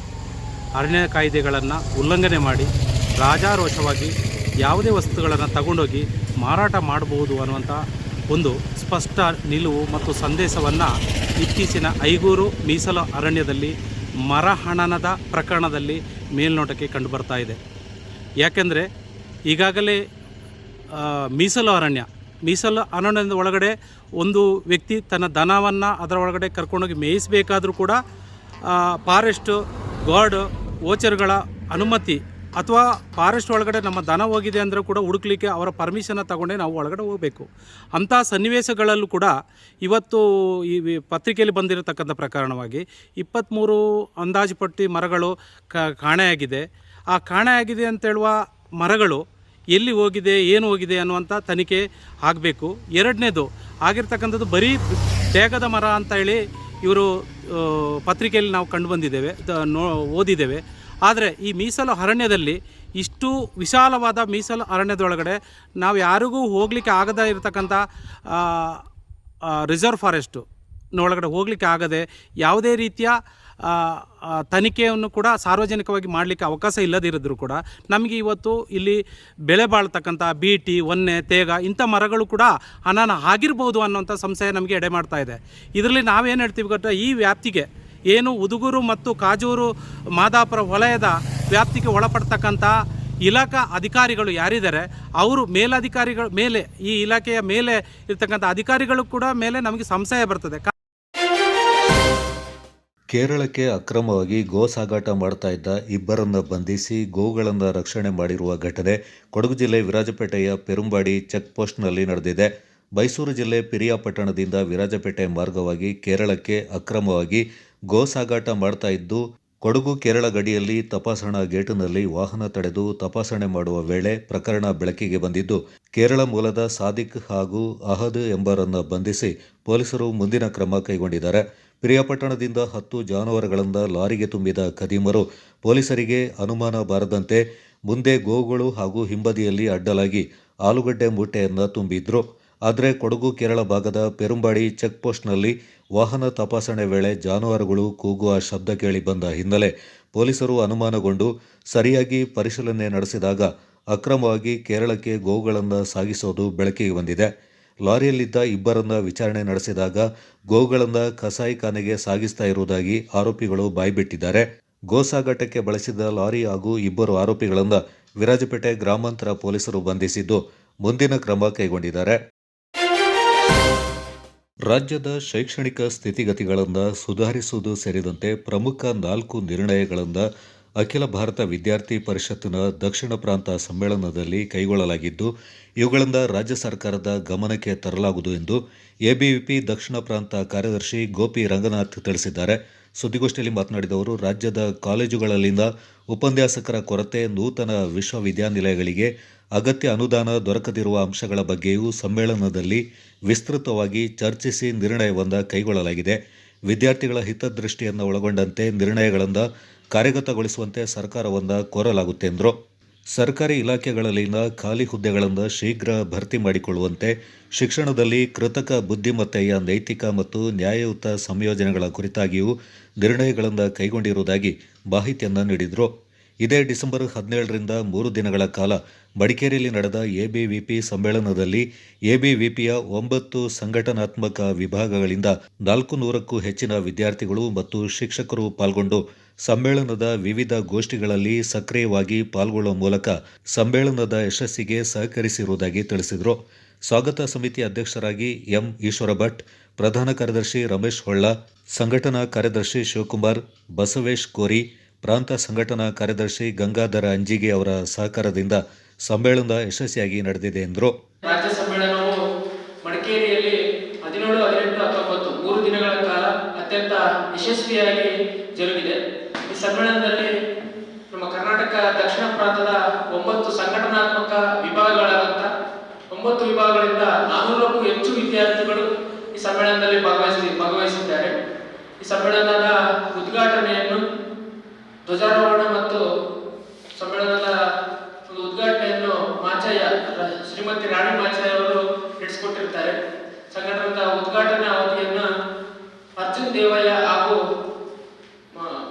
ಅರಣ್ಯ ಕಾಯ್ದೆಗಳನ್ನು ಉಲ್ಲಂಘನೆ ಮಾಡಿ ರಾಜಾರೋಷವಾಗಿ ಯಾವುದೇ ವಸ್ತುಗಳನ್ನು ತಗೊಂಡೋಗಿ ಮಾರಾಟ ಮಾಡಬಹುದು ಅನ್ನುವಂಥ ಒಂದು ಸ್ಪಷ್ಟ ನಿಲುವು ಮತ್ತು ಸಂದೇಶವನ್ನು ಇತ್ತೀಚಿನ ಐಗೂರು ಮೀಸಲು ಅರಣ್ಯದಲ್ಲಿ ಮರ ಹಣನದ ಪ್ರಕರಣದಲ್ಲಿ ಮೇಲ್ನೋಟಕ್ಕೆ ಕಂಡುಬರ್ತಾ ಇದೆ. ಯಾಕೆಂದರೆ ಈಗಾಗಲೇ ಮೀಸಲು ಅರಣ್ಯದ ಒಳಗಡೆ ಒಂದು ವ್ಯಕ್ತಿ ತನ್ನ ದನವನ್ನು ಅದರ ಒಳಗಡೆ ಕರ್ಕೊಂಡೋಗಿ ಮೇಯಿಸಬೇಕಾದ್ರೂ ಕೂಡ ಫಾರೆಸ್ಟ್ ಗಾರ್ಡ್ ವೋಚರ್ಗಳ ಅನುಮತಿ ಅಥವಾ ಫಾರೆಸ್ಟ್ ಒಳಗಡೆ ನಮ್ಮ ದನ ಹೋಗಿದೆ ಅಂದರೆ ಕೂಡ ಹುಡುಕ್ಲಿಕ್ಕೆ ಅವರ ಪರ್ಮಿಷನ್ನ ತಗೊಂಡೇ ನಾವು ಒಳಗಡೆ ಹೋಗಬೇಕು. ಅಂಥ ಸನ್ನಿವೇಶಗಳಲ್ಲೂ ಕೂಡ ಇವತ್ತು ಈ ಪತ್ರಿಕೆಯಲ್ಲಿ ಬಂದಿರತಕ್ಕಂಥ ಪ್ರಕರಣವಾಗಿ 23 ಅಂದಾಜು ಪಟ್ಟಿ ಮರಗಳು ಕಾಣೆಯಾಗಿದೆ. ಆ ಕಾಣೆಯಾಗಿದೆ ಅಂತೇಳುವ ಮರಗಳು ಎಲ್ಲಿ ಹೋಗಿದೆ, ಏನು ಹೋಗಿದೆ ಅನ್ನುವಂಥ ತನಿಖೆ ಆಗಬೇಕು. ಎರಡನೇದು ಆಗಿರ್ತಕ್ಕಂಥದ್ದು ಬರೀ ತೇಗದ ಮರ ಅಂತ ಹೇಳಿ ಇವರು ಪತ್ರಿಕೆಯಲ್ಲಿ ನಾವು ಕಂಡು ಬಂದಿದ್ದೇವೆ, ಓದಿದ್ದೇವೆ. ಆದರೆ ಈ ಮೀಸಲು ಅರಣ್ಯದಲ್ಲಿ ಇಷ್ಟು ವಿಶಾಲವಾದ ಮೀಸಲು ಅರಣ್ಯದೊಳಗಡೆ ನಾವು ಯಾರಿಗೂ ಹೋಗಲಿಕ್ಕೆ ಆಗದೇ ಇರತಕ್ಕಂಥ ರಿಸರ್ವ್ ಫಾರೆಸ್ಟು ಒಳಗಡೆ ಹೋಗಲಿಕ್ಕೆ ಆಗದೆ ಯಾವುದೇ ರೀತಿಯ ತನಿಖೆಯನ್ನು ಕೂಡ ಸಾರ್ವಜನಿಕವಾಗಿ ಮಾಡಲಿಕ್ಕೆ ಅವಕಾಶ ಇಲ್ಲದಿರಿದ್ರೂ ಕೂಡ ನಮಗೆ ಇವತ್ತು ಇಲ್ಲಿ ಬೆಳೆ ಬಾಳ್ತಕ್ಕಂಥ ಬೀಟಿ, ಹೊನ್ನೆ, ತೇಗ ಇಂಥ ಮರಗಳು ಕೂಡ ಹನನ ಆಗಿರ್ಬೋದು ಅನ್ನೋಂಥ ಸಂಶಯ ನಮಗೆ ಎಡೆ ಮಾಡ್ತಾ ಇದೆ. ಇದರಲ್ಲಿ ನಾವೇನು ಹೇಳ್ತೀವಿ ಗೊತ್ತಾ, ಈ ವ್ಯಾಪ್ತಿಗೆ ಏನು ಉದುಗೂರು ಮತ್ತು ಕಾಜೂರು ಮಾದಾಪುರ ವಲಯದ ವ್ಯಾಪ್ತಿಗೆ ಒಳಪಡ್ತಕ್ಕಂಥ ಇಲಾಖಾ ಅಧಿಕಾರಿಗಳು ಯಾರಿದ್ದಾರೆ ಅವರು ಮೇಲಧಿಕಾರಿಗಳ ಮೇಲೆ, ಈ ಇಲಾಖೆಯ ಮೇಲೆ ಇರ್ತಕ್ಕಂಥ ಅಧಿಕಾರಿಗಳು ಕೂಡ ಮೇಲೆ ನಮಗೆ ಸಂಶಯ ಬರ್ತದೆ. ಕೇರಳಕ್ಕೆ ಅಕ್ರಮವಾಗಿ ಗೋ ಸಾಗಾಟ ಮಾಡ್ತಾ ಇದ್ದ ಇಬ್ಬರನ್ನ ಬಂಧಿಸಿ ಗೋಗಳನ್ನು ರಕ್ಷಣೆ ಮಾಡಿರುವ ಘಟನೆ ಕೊಡಗು ಜಿಲ್ಲೆ ವಿರಾಜಪೇಟೆಯ ಪೆರುಂಬಾಡಿ ಚೆಕ್ ಪೋಸ್ಟ್ನಲ್ಲಿ ನಡೆದಿದೆ. ಮೈಸೂರು ಜಿಲ್ಲೆ ಪಿರಿಯಾಪಟ್ಟಣದಿಂದ ವಿರಾಜಪೇಟೆ ಮಾರ್ಗವಾಗಿ ಕೇರಳಕ್ಕೆ ಅಕ್ರಮವಾಗಿ ಗೋ ಸಾಗಾಟ ಮಾಡ್ತಾ ಇದ್ದು ಕೊಡಗು ಕೇರಳ ಗಡಿಯಲ್ಲಿ ತಪಾಸಣಾ ಗೇಟಿನಲ್ಲಿ ವಾಹನ ತಡೆದು ತಪಾಸಣೆ ಮಾಡುವ ವೇಳೆ ಪ್ರಕರಣ ಬೆಳಕಿಗೆ ಬಂದಿದ್ದು ಕೇರಳ ಮೂಲದ ಸಾದಿಕ್ ಹಾಗೂ ಅಹದ್ ಎಂಬರನ್ನು ಬಂಧಿಸಿ ಪೊಲೀಸರು ಮುಂದಿನ ಕ್ರಮ ಕೈಗೊಂಡಿದ್ದಾರೆ. ಪಿರಿಯಾಪಟ್ಟಣದಿಂದ 10 ಜಾನುವಾರುಗಳಿಂದ ಲಾರಿಗೆ ತುಂಬಿದ ಖದೀಮರು ಪೊಲೀಸರಿಗೆ ಅನುಮಾನ ಬಾರದಂತೆ ಮುಂದೆ ಗೋಗಳು ಹಾಗೂ ಹಿಂಬದಿಯಲ್ಲಿ ಅಡ್ಡಲಾಗಿ ಆಲೂಗಡ್ಡೆ ಮೂಟೆಯನ್ನು ತುಂಬಿದ್ರು. ಆದರೆ ಕೊಡಗು ಕೇರಳ ಭಾಗದ ಪೆರುಂಬಾಡಿ ಚೆಕ್ ಪೋಸ್ಟ್ನಲ್ಲಿ ವಾಹನ ತಪಾಸಣೆ ವೇಳೆ ಜಾನುವಾರುಗಳು ಕೂಗುವ ಶಬ್ದ ಕೇಳಿ ಬಂದ ಹಿನ್ನೆಲೆ ಪೊಲೀಸರು ಅನುಮಾನಗೊಂಡು ಸರಿಯಾಗಿ ಪರಿಶೀಲನೆ ನಡೆಸಿದಾಗ ಅಕ್ರಮವಾಗಿ ಕೇರಳಕ್ಕೆ ಗೋಗಳನ್ನು ಸಾಗಿಸೋದು ಬೆಳಕಿಗೆ ಬಂದಿದೆ. ಲಾರಿಯಲ್ಲಿದ್ದ ಇಬ್ಬರನ್ನ ವಿಚಾರಣೆ ನಡೆಸಿದಾಗ ಗೋಗಳನ್ನು ಕಸಾಯಿಖಾನೆಗೆ ಸಾಗಿಸ್ತಾ ಇರುವುದಾಗಿ ಆರೋಪಿಗಳು ಬಾಯ್ಬಿಟ್ಟಿದ್ದಾರೆ. ಗೋ ಸಾಗಾಟಕ್ಕೆ ಬಳಸಿದ ಲಾರಿ ಹಾಗೂ ಇಬ್ಬರು ಆರೋಪಿಗಳನ್ನು ವಿರಾಜಪೇಟೆ ಗ್ರಾಮಾಂತರ ಪೊಲೀಸರು ಬಂಧಿಸಿದ್ದು ಮುಂದಿನ ಕ್ರಮ ಕೈಗೊಂಡಿದ್ದಾರೆ. ರಾಜ್ಯದ ಶೈಕ್ಷಣಿಕ ಸ್ಥಿತಿಗತಿಗಳನ್ನು ಸುಧಾರಿಸುವುದು ಸೇರಿದಂತೆ ಪ್ರಮುಖ 4 ನಿರ್ಣಯಗಳನ್ನು ಅಖಿಲ ಭಾರತ ವಿದ್ಯಾರ್ಥಿ ಪರಿಷತ್ತಿನ ದಕ್ಷಿಣ ಪ್ರಾಂತ ಸಮ್ಮೇಳನದಲ್ಲಿ ಕೈಗೊಳ್ಳಲಾಗಿದ್ದು ಇವುಗಳಿಂದ ರಾಜ್ಯ ಸರ್ಕಾರದ ಗಮನಕ್ಕೆ ತರಲಾಗುವುದು ಎಂದು ಎಬಿವಿಪಿ ದಕ್ಷಿಣ ಪ್ರಾಂತ ಕಾರ್ಯದರ್ಶಿ ಗೋಪಿ ರಂಗನಾಥ್ ತಿಳಿಸಿದ್ದಾರೆ. ಸುದ್ದಿಗೋಷ್ಠಿಯಲ್ಲಿ ಮಾತನಾಡಿದ ಅವರು, ರಾಜ್ಯದ ಕಾಲೇಜುಗಳಲ್ಲಿನ ಉಪನ್ಯಾಸಕರ ಕೊರತೆ, ನೂತನ ವಿಶ್ವವಿದ್ಯಾನಿಲಯಗಳಿಗೆ ಅಗತ್ಯ ಅನುದಾನ ದೊರಕದಿರುವ ಅಂಶಗಳ ಬಗ್ಗೆಯೂ ಸಮ್ಮೇಳನದಲ್ಲಿ ವಿಸ್ತೃತವಾಗಿ ಚರ್ಚಿಸಿ ನಿರ್ಣಯವನ್ನು ಕೈಗೊಳ್ಳಲಾಗಿದೆ. ವಿದ್ಯಾರ್ಥಿಗಳ ಹಿತದೃಷ್ಟಿಯನ್ನು ಒಳಗೊಂಡಂತೆ ನಿರ್ಣಯಗಳನ್ನು ಕಾರ್ಯಗತಗೊಳಿಸುವಂತೆ ಸರ್ಕಾರವನ್ನು ಕೋರಲಾಗುತ್ತೆ ಎಂದರು. ಸರ್ಕಾರಿ ಇಲಾಖೆಗಳಲ್ಲಿನ ಖಾಲಿ ಹುದ್ದೆಗಳನ್ನು ಶೀಘ್ರ ಭರ್ತಿ ಮಾಡಿಕೊಳ್ಳುವಂತೆ, ಶಿಕ್ಷಣದಲ್ಲಿ ಕೃತಕ ಬುದ್ಧಿಮತ್ತೆಯ ನೈತಿಕ ಮತ್ತು ನ್ಯಾಯಯುತ ಸಂಯೋಜನೆಗಳ ಕುರಿತಾಗಿಯೂ ನಿರ್ಣಯಗಳನ್ನು ಕೈಗೊಂಡಿರುವುದಾಗಿ ಮಾಹಿತಿಯನ್ನು ನೀಡಿದರು. ಇದೇ ಡಿಸೆಂಬರ್ 17ರಿಂದ 3 ದಿನಗಳ ಕಾಲ ಮಡಿಕೇರಿಯಲ್ಲಿ ನಡೆದ ಎಬಿವಿಪಿ ಸಮ್ಮೇಳನದಲ್ಲಿ ಎಬಿವಿಪಿಯ 9 ಸಂಘಟನಾತ್ಮಕ ವಿಭಾಗಗಳಿಂದ 400ಕ್ಕೂ ಹೆಚ್ಚಿನ ವಿದ್ಯಾರ್ಥಿಗಳು ಮತ್ತು ಶಿಕ್ಷಕರು ಪಾಲ್ಗೊಂಡು ಸಮ್ಮೇಳನದ ವಿವಿಧ ಗೋಷ್ಠಿಗಳಲ್ಲಿ ಸಕ್ರಿಯವಾಗಿ ಪಾಲ್ಗೊಳ್ಳುವ ಮೂಲಕ ಸಮ್ಮೇಳನದ ಯಶಸ್ಸಿಗೆ ಸಹಕರಿಸಿರುವುದಾಗಿ ತಿಳಿಸಿದರು. ಸ್ವಾಗತ ಸಮಿತಿ ಅಧ್ಯಕ್ಷರಾಗಿ ಎಂ ಈಶ್ವರ ಭಟ್, ಪ್ರಧಾನ ಕಾರ್ಯದರ್ಶಿ ರಮೇಶ್ ಹೊಳ್ಳ, ಸಂಘಟನಾ ಕಾರ್ಯದರ್ಶಿ ಶಿವಕುಮಾರ್, ಬಸವೇಶ್ ಕೋರಿ, ಪ್ರಾಂತ ಸಂಘಟನಾ ಕಾರ್ಯದರ್ಶಿ ಗಂಗಾಧರ ಅಂಜಿಗೆ ಅವರ ಸಹಕಾರದಿಂದ ಸಮ್ಮೇಳನ ಯಶಸ್ವಿಯಾಗಿ ನಡೆದಿದೆ ಎಂದರು. ರಾಜ್ಯ ಸಮ್ಮೇಳನವು ಮಡಿಕೇರಿಯಲ್ಲಿ 17, 18, 19 3 ದಿನಗಳ ಕಾಲ ಅತ್ಯಂತ ಯಶಸ್ವಿಯಾಗಿ ಜರುಗಿದೆ. ಈ ಸಮ್ಮೇಳನದಲ್ಲಿ ನಮ್ಮ ಕರ್ನಾಟಕ ದಕ್ಷಿಣ ಪ್ರಾಂತದ 9 ಸಂಘಟನಾತ್ಮಕ ವಿಭಾಗಗಳಾದಂಥ 9 ವಿಭಾಗಗಳಿಂದ 400ಕ್ಕೂ ಹೆಚ್ಚು ವಿದ್ಯಾರ್ಥಿಗಳು ಈ ಸಮ್ಮೇಳನದಲ್ಲಿ ಭಾಗವಹಿಸಿದ್ದಾರೆ. ಈ ಸಮ್ಮೇಳನದ ಉದ್ಘಾಟನೆಯನ್ನು ಧ್ವಜಾರೋಹಣ ಮತ್ತು ಸಮ್ಮೇಳನದ ಉದ್ಘಾಟನೆಯನ್ನು ಮಾಚಯ್ಯ, ಶ್ರೀಮತಿ ರಾಣಿ ಮಾಚಯ್ಯ ಅವರು ನಡೆಸಿಕೊಟ್ಟಿರ್ತಾರೆ. ಸಂಘಟನದ ಉದ್ಘಾಟನಾ ಅವಧಿಯನ್ನು ಅರ್ಜುನ್ ದೇವಯ್ಯ ಹಾಗೂ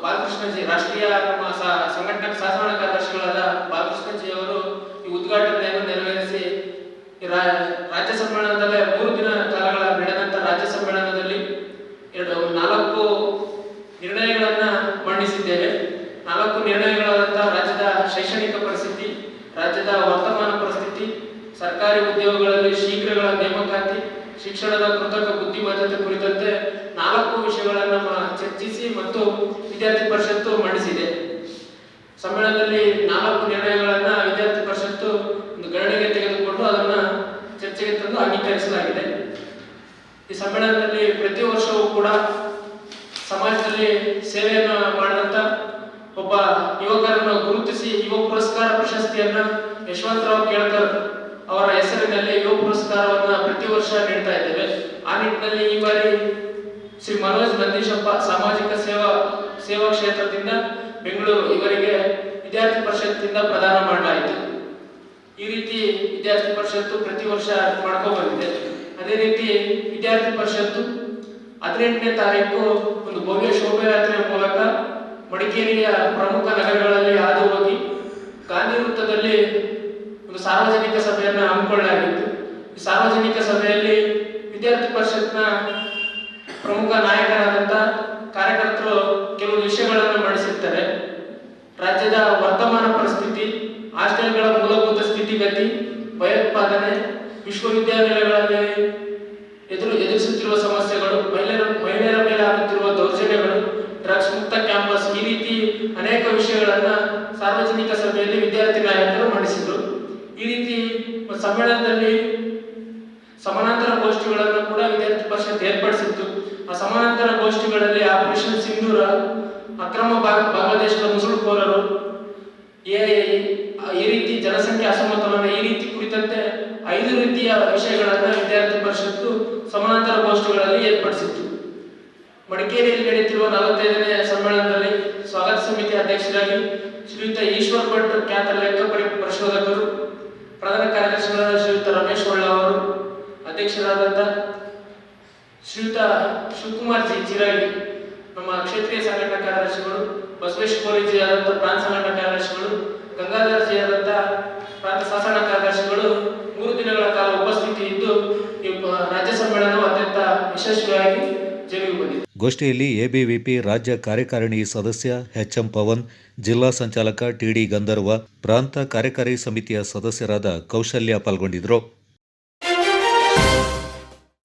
ಬಾಲಕೃಷ್ಣಜಿ, ರಾಷ್ಟ್ರೀಯ ಸಂಘಟನಾ ಶಾಸನ ಕಾರ್ಯದರ್ಶಿಗಳಾದ ಬಾಲಕೃಷ್ಣಜಿ ಅವರು ಈ ಉದ್ಘಾಟನೆಯನ್ನು ನೆರವೇರಿಸಿ ರಾಜ್ಯ ಸಮ್ಮೇಳನದಲ್ಲೇ 3 ದಿನ ಕಾಲಗಳ ನಡೆದಂತ ರಾಜ್ಯ ಸಮ್ಮೇಳನದಲ್ಲಿ 4 ನಿರ್ಣಯಗಳನ್ನು ಮಂಡಿಸಿದ್ದೇವೆ. 4 ನಿರ್ಣಯಗಳಾದಂಥ ರಾಜ್ಯದ ಶೈಕ್ಷಣಿಕ ಪರಿಸ್ಥಿತಿ, ರಾಜ್ಯದ ವರ್ತಮಾನ ಪರಿಸ್ಥಿತಿ, ಸರ್ಕಾರಿ ಉದ್ಯೋಗಗಳಲ್ಲಿ ಶೀಘ್ರಗಳ ನೇಮಕಾತಿ, ಶಿಕ್ಷಣದ ಕೃತಕ ಬುದ್ಧಿಮತ್ತತೆ ಕುರಿತಂತೆ 4 ವಿಷಯಗಳನ್ನು ಚರ್ಚಿಸಿ ಮತ್ತು ವಿದ್ಯಾರ್ಥಿ ಪರಿಷತ್ತು ಮಂಡಿಸಿದೆ. ಸಮ್ಮೇಳನದಲ್ಲಿ 4 ನಿರ್ಣಯಗಳನ್ನು ವಿದ್ಯಾರ್ಥಿ ಪರಿಷತ್ತು ಒಂದು ಗಣನೆಗೆ ತೆಗೆದುಕೊಂಡು ಅದನ್ನು ಚರ್ಚೆಗೆ ತಂದು ಅಂಗೀಕರಿಸಲಾಗಿದೆ. ಈ ಸಮ್ಮೇಳನದಲ್ಲಿ ಪ್ರತಿ ವರ್ಷವೂ ಕೂಡ ಸಮಾಜದಲ್ಲಿ ಸೇವೆಯನ್ನು ಮಾಡಿದಂಥ ಒಬ್ಬ ಯುವಕರನ್ನು ಗುರುತಿಸಿ ಯುವ ಪುರಸ್ಕಾರ ಪ್ರಶಸ್ತಿಯನ್ನು ಯಶವಂತರಾವ್ ಕೇಳ್ಕರ್ ಅವರ ಹೆಸರಿನಲ್ಲಿ ಯುವ ಪುರಸ್ಕಾರವನ್ನು ಪ್ರತಿ ವರ್ಷ ನೀಡ್ತಾ ಇದ್ದೇವೆ. ಆ ನಿಟ್ಟಿನಲ್ಲಿ ಈ ಬಾರಿ ಶ್ರೀ ಮನೋಜ್ ನಂದೀಶಪ್ಪ ಸಾಮಾಜಿಕ ಸೇವಾ ಕ್ಷೇತ್ರದಿಂದ ಬೆಂಗಳೂರು ಇವರಿಗೆ ವಿದ್ಯಾರ್ಥಿ ಪರಿಷತ್ತಿನಿಂದ ಪ್ರದಾನ ಮಾಡಲಾಯಿತು. ಈ ರೀತಿ ವಿದ್ಯಾರ್ಥಿ ಪರಿಷತ್ತು ಪ್ರತಿ ವರ್ಷ ಮಾಡ್ಕೊಂಡು ಬಂದಿದೆ. ಅದೇ ರೀತಿ ವಿದ್ಯಾರ್ಥಿ ಪರಿಷತ್ತು 18ನೇ ತಾರೀಕು ಒಂದು ಭವ್ಯ ಶೋಭಾಯಾತ್ರೆ ಮೂಲಕ ಮಡಿಕೇರಿಯ ಪ್ರಮುಖ ನಗರಗಳಲ್ಲಿ ಹಾದು ಹೋಗಿ ಗಾಂಧಿ ವೃತ್ತದಲ್ಲಿ ಒಂದು ಸಾರ್ವಜನಿಕ ಸಭೆಯನ್ನು ಹಮ್ಮಿಕೊಳ್ಳಲಾಗಿತ್ತು. ಈ ಸಾರ್ವಜನಿಕ ಸಭೆಯಲ್ಲಿ ವಿದ್ಯಾರ್ಥಿ ಪರಿಷತ್ನ ಪ್ರಮುಖ ನಾಯಕರಾದಂಥ ಕಾರ್ಯಕರ್ತರು ಕೆಲವು ವಿಷಯಗಳನ್ನು ಮಂಡಿಸಿರ್ತಾರೆ. ರಾಜ್ಯದ ವರ್ತಮಾನ ಪರಿಸ್ಥಿತಿ, ಹಾಸ್ಟೆಲ್ಗಳ ಮೂಲಭೂತ ಸ್ಥಿತಿಗತಿ, ಭಯೋತ್ಪಾದನೆ, ವಿಶ್ವವಿದ್ಯಾನಿಲಯಗಳಲ್ಲಿ ಎದುರಿಸುತ್ತಿರುವ ಸಮಸ್ಯೆಗಳು, ಮಹಿಳೆಯರ ಮೇಲೆ ಆಗುತ್ತಿರುವ ದೌರ್ಜನ್ಯಗಳು, ಡ್ರಗ್ಸ್ ಮುಕ್ತ ಕ್ಯಾಂಪಸ್, ಈ ರೀತಿ ಅನೇಕ ವಿಷಯಗಳನ್ನ ಸಾರ್ವಜನಿಕ ಸಭೆಯಲ್ಲಿ ವಿದ್ಯಾರ್ಥಿ ನಾಯಕರು ಮಂಡಿಸಿದರು. ಈ ರೀತಿ ಸಮ್ಮೇಳನದಲ್ಲಿ ಸಮಾನಾಂತರ ಗೋಷ್ಠಿಗಳನ್ನು ಕೂಡ ವಿದ್ಯಾರ್ಥಿ ಪರಿಷತ್ ಏರ್ಪಡಿಸಿತ್ತು. ಆ ಸಮಾನಾಂತರ ಗೋಷ್ಠಿಗಳಲ್ಲಿ ಆಪರೇಷನ್ ಸಿಂಧೂರ, ಅಕ್ರಮ ಬಾಂಗ್ಲಾದೇಶದ ಮುಸುಳುಕೋರರು, ಈ ರೀತಿ ಜನಸಂಖ್ಯೆ ಅಸಮತೋಲನ, ಈ ರೀತಿ ಕುರಿತಂತೆ 5 ರೀತಿಯ ವಿಷಯಗಳನ್ನು ವಿದ್ಯಾರ್ಥಿ ಪರಿಷತ್ತು ಸಮಾನಾಂತರ ಗೋಷ್ಠಿಗಳಲ್ಲಿ ಏರ್ಪಡಿಸಿತ್ತು. ಮಡಿಕೇರಿಯಲ್ಲಿ ನಡೆಯುತ್ತಿರುವ 45ನೇ ಸಮ್ಮೇಳನದಲ್ಲಿ ಸ್ವಾಗತ ಸಮಿತಿ ಅಧ್ಯಕ್ಷರಾಗಿ ಶ್ರೀಯುತ ಈಶ್ವರ ಭಟ್, ಖ್ಯಾತ ಲೆಕ್ಕ ಪರಿಶೋಧಕರು, ಪ್ರಧಾನ ಕಾರ್ಯದರ್ಶಿಗಳಾದ ಶ್ರೀಯುತ ರಮೇಶ್ ಹೊಳ್ಳ ಅವರು, ಅಧ್ಯಕ್ಷರಾದಂಥ ಶ್ರೀಯುತ ಶಿವಕುಮಾರ್ ಜಿ ಚಿರಾಗಿ, ನಮ್ಮ ಕ್ಷೇತ್ರೀಯ ಸಂಘಟನಾ ಕಾರ್ಯದರ್ಶಿಗಳು, ಬಸವೇಶ್ ಕೋರಿಜಿ ಆದಂಥ ಪ್ರಾಂತ ಸಂಘಟನಾ ಕಾರ್ಯದರ್ಶಿಗಳು, ಗಂಗಾಧರ ಜಿ ಆದಂಥ ಪ್ರಾಂತ ಶಾಸನ ಕಾರ್ಯದರ್ಶಿಗಳು 3 ದಿನಗಳ ಕಾಲ ಉಪಸ್ಥಿತಿ ಇದ್ದು ಈ ರಾಜ್ಯ ಸಮ್ಮೇಳನವು ಅತ್ಯಂತ ಯಶಸ್ವಿಯಾಗಿ ಜರುಗಿ ಬಂದಿದೆ. ಗೋಷ್ಠಿಯಲ್ಲಿ ಎಬಿವಿಪಿ ರಾಜ್ಯ ಕಾರ್ಯಕಾರಿಣಿ ಸದಸ್ಯ ಎಚ್ಎಂ ಪವನ್, ಜಿಲ್ಲಾ ಸಂಚಾಲಕ ಟಿಡಿ ಗಂಧರ್ವ, ಪ್ರಾಂತ ಕಾರ್ಯಕಾರಿ ಸಮಿತಿಯ ಸದಸ್ಯರಾದ ಕೌಶಲ್ಯ ಪಾಲ್ಗೊಂಡಿದ್ದರು.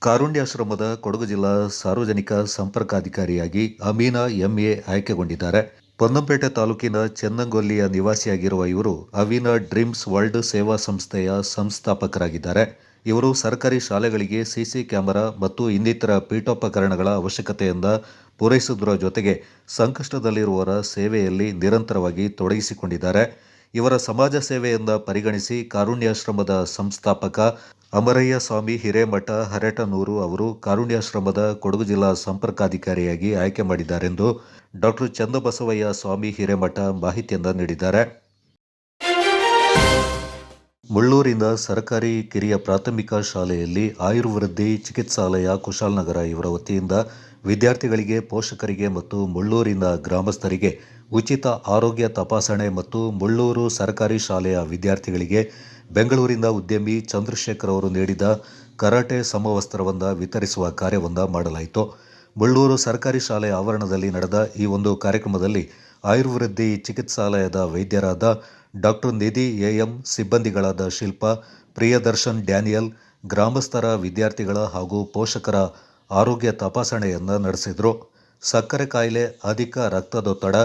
ಕಾರುಣ್ಯಾಶ್ರಮದ ಕೊಡಗು ಜಿಲ್ಲಾ ಸಾರ್ವಜನಿಕ ಸಂಪರ್ಕಾಧಿಕಾರಿಯಾಗಿ ಅಮೀನಾ ಎಂಎ ಆಯ್ಕೆಗೊಂಡಿದ್ದಾರೆ. ಪೊನ್ನಂಪೇಟೆ ತಾಲೂಕಿನ ಚೆನ್ನಂಗೊಲ್ಲಿಯ ನಿವಾಸಿಯಾಗಿರುವ ಇವರು ಅವೀನಾ ಡ್ರೀಮ್ಸ್ ವರ್ಲ್ಡ್ ಸೇವಾ ಸಂಸ್ಥೆಯ ಸಂಸ್ಥಾಪಕರಾಗಿದ್ದಾರೆ. ಇವರು ಸರ್ಕಾರಿ ಶಾಲೆಗಳಿಗೆ ಸಿಸಿ ಕ್ಯಾಮೆರಾ ಮತ್ತು ಇನ್ನಿತರ ಪೀಠೋಪಕರಣಗಳ ಅವಶ್ಯಕತೆಯಿಂದ ಪೂರೈಸುವುದರ ಜೊತೆಗೆ ಸಂಕಷ್ಟದಲ್ಲಿರುವವರ ಸೇವೆಯಲ್ಲಿ ನಿರಂತರವಾಗಿ ತೊಡಗಿಸಿಕೊಂಡಿದ್ದಾರೆ. ಇವರ ಸಮಾಜ ಸೇವೆಯಿಂದ ಪರಿಗಣಿಸಿ ಕಾರುಣ್ಯಾಶ್ರಮದ ಸಂಸ್ಥಾಪಕ ಅಮರಯ್ಯ ಸ್ವಾಮಿ ಹಿರೇಮಠ ಹರಟನೂರು ಅವರು ಕಾರುಣ್ಯಾಶ್ರಮದ ಕೊಡಗು ಜಿಲ್ಲಾ ಸಂಪರ್ಕಾಧಿಕಾರಿಯಾಗಿ ಆಯ್ಕೆ ಮಾಡಿದ್ದಾರೆಂದು ಡಾಕ್ಟರ್ ಚಂದಬಸವಯ್ಯ ಸ್ವಾಮಿ ಹಿರೇಮಠ ಮಾಹಿತಿಯನ್ನು ನೀಡಿದ್ದಾರೆ. ಮುಳ್ಳೂರಿನ ಸರ್ಕಾರಿ ಕಿರಿಯ ಪ್ರಾಥಮಿಕ ಶಾಲೆಯಲ್ಲಿ ಆಯುರ್ವೃದ್ಧಿ ಚಿಕಿತ್ಸಾಲಯ ಕುಶಾಲನಗರ ಇವರ ವತಿಯಿಂದ ವಿದ್ಯಾರ್ಥಿಗಳಿಗೆ, ಪೋಷಕರಿಗೆ ಮತ್ತು ಮುಳ್ಳೂರಿನ ಗ್ರಾಮಸ್ಥರಿಗೆ ಉಚಿತ ಆರೋಗ್ಯ ತಪಾಸಣೆ ಮತ್ತು ಮುಳ್ಳೂರು ಸರ್ಕಾರಿ ಶಾಲೆಯ ವಿದ್ಯಾರ್ಥಿಗಳಿಗೆ ಬೆಂಗಳೂರಿನ ಉದ್ಯಮಿ ಚಂದ್ರಶೇಖರ್ ಅವರು ನೀಡಿದ ಕರಾಟೆ ಸಮವಸ್ತ್ರವನ್ನು ವಿತರಿಸುವ ಕಾರ್ಯವನ್ನು ಮಾಡಲಾಯಿತು. ಮುಳ್ಳೂರು ಸರ್ಕಾರಿ ಶಾಲೆಯ ಆವರಣದಲ್ಲಿ ನಡೆದ ಈ ಒಂದು ಕಾರ್ಯಕ್ರಮದಲ್ಲಿ ಆಯುರ್ವೃದ್ಧಿ ಚಿಕಿತ್ಸಾಲಯದ ವೈದ್ಯರಾದ ಡಾಕ್ಟರ್ ನಿಧಿ ಎಎಂ, ಸಿಬ್ಬಂದಿಗಳಾದ ಶಿಲ್ಪಾ, ಪ್ರಿಯದರ್ಶನ್ ಡ್ಯಾನಿಯಲ್, ಗ್ರಾಮಸ್ಥರ, ವಿದ್ಯಾರ್ಥಿಗಳ ಹಾಗೂ ಪೋಷಕರ ಆರೋಗ್ಯ ತಪಾಸಣೆಯನ್ನು ನಡೆಸಿದರು. ಸಕ್ಕರೆ ಕಾಯಿಲೆ, ಅಧಿಕ ರಕ್ತದೊತ್ತಡ,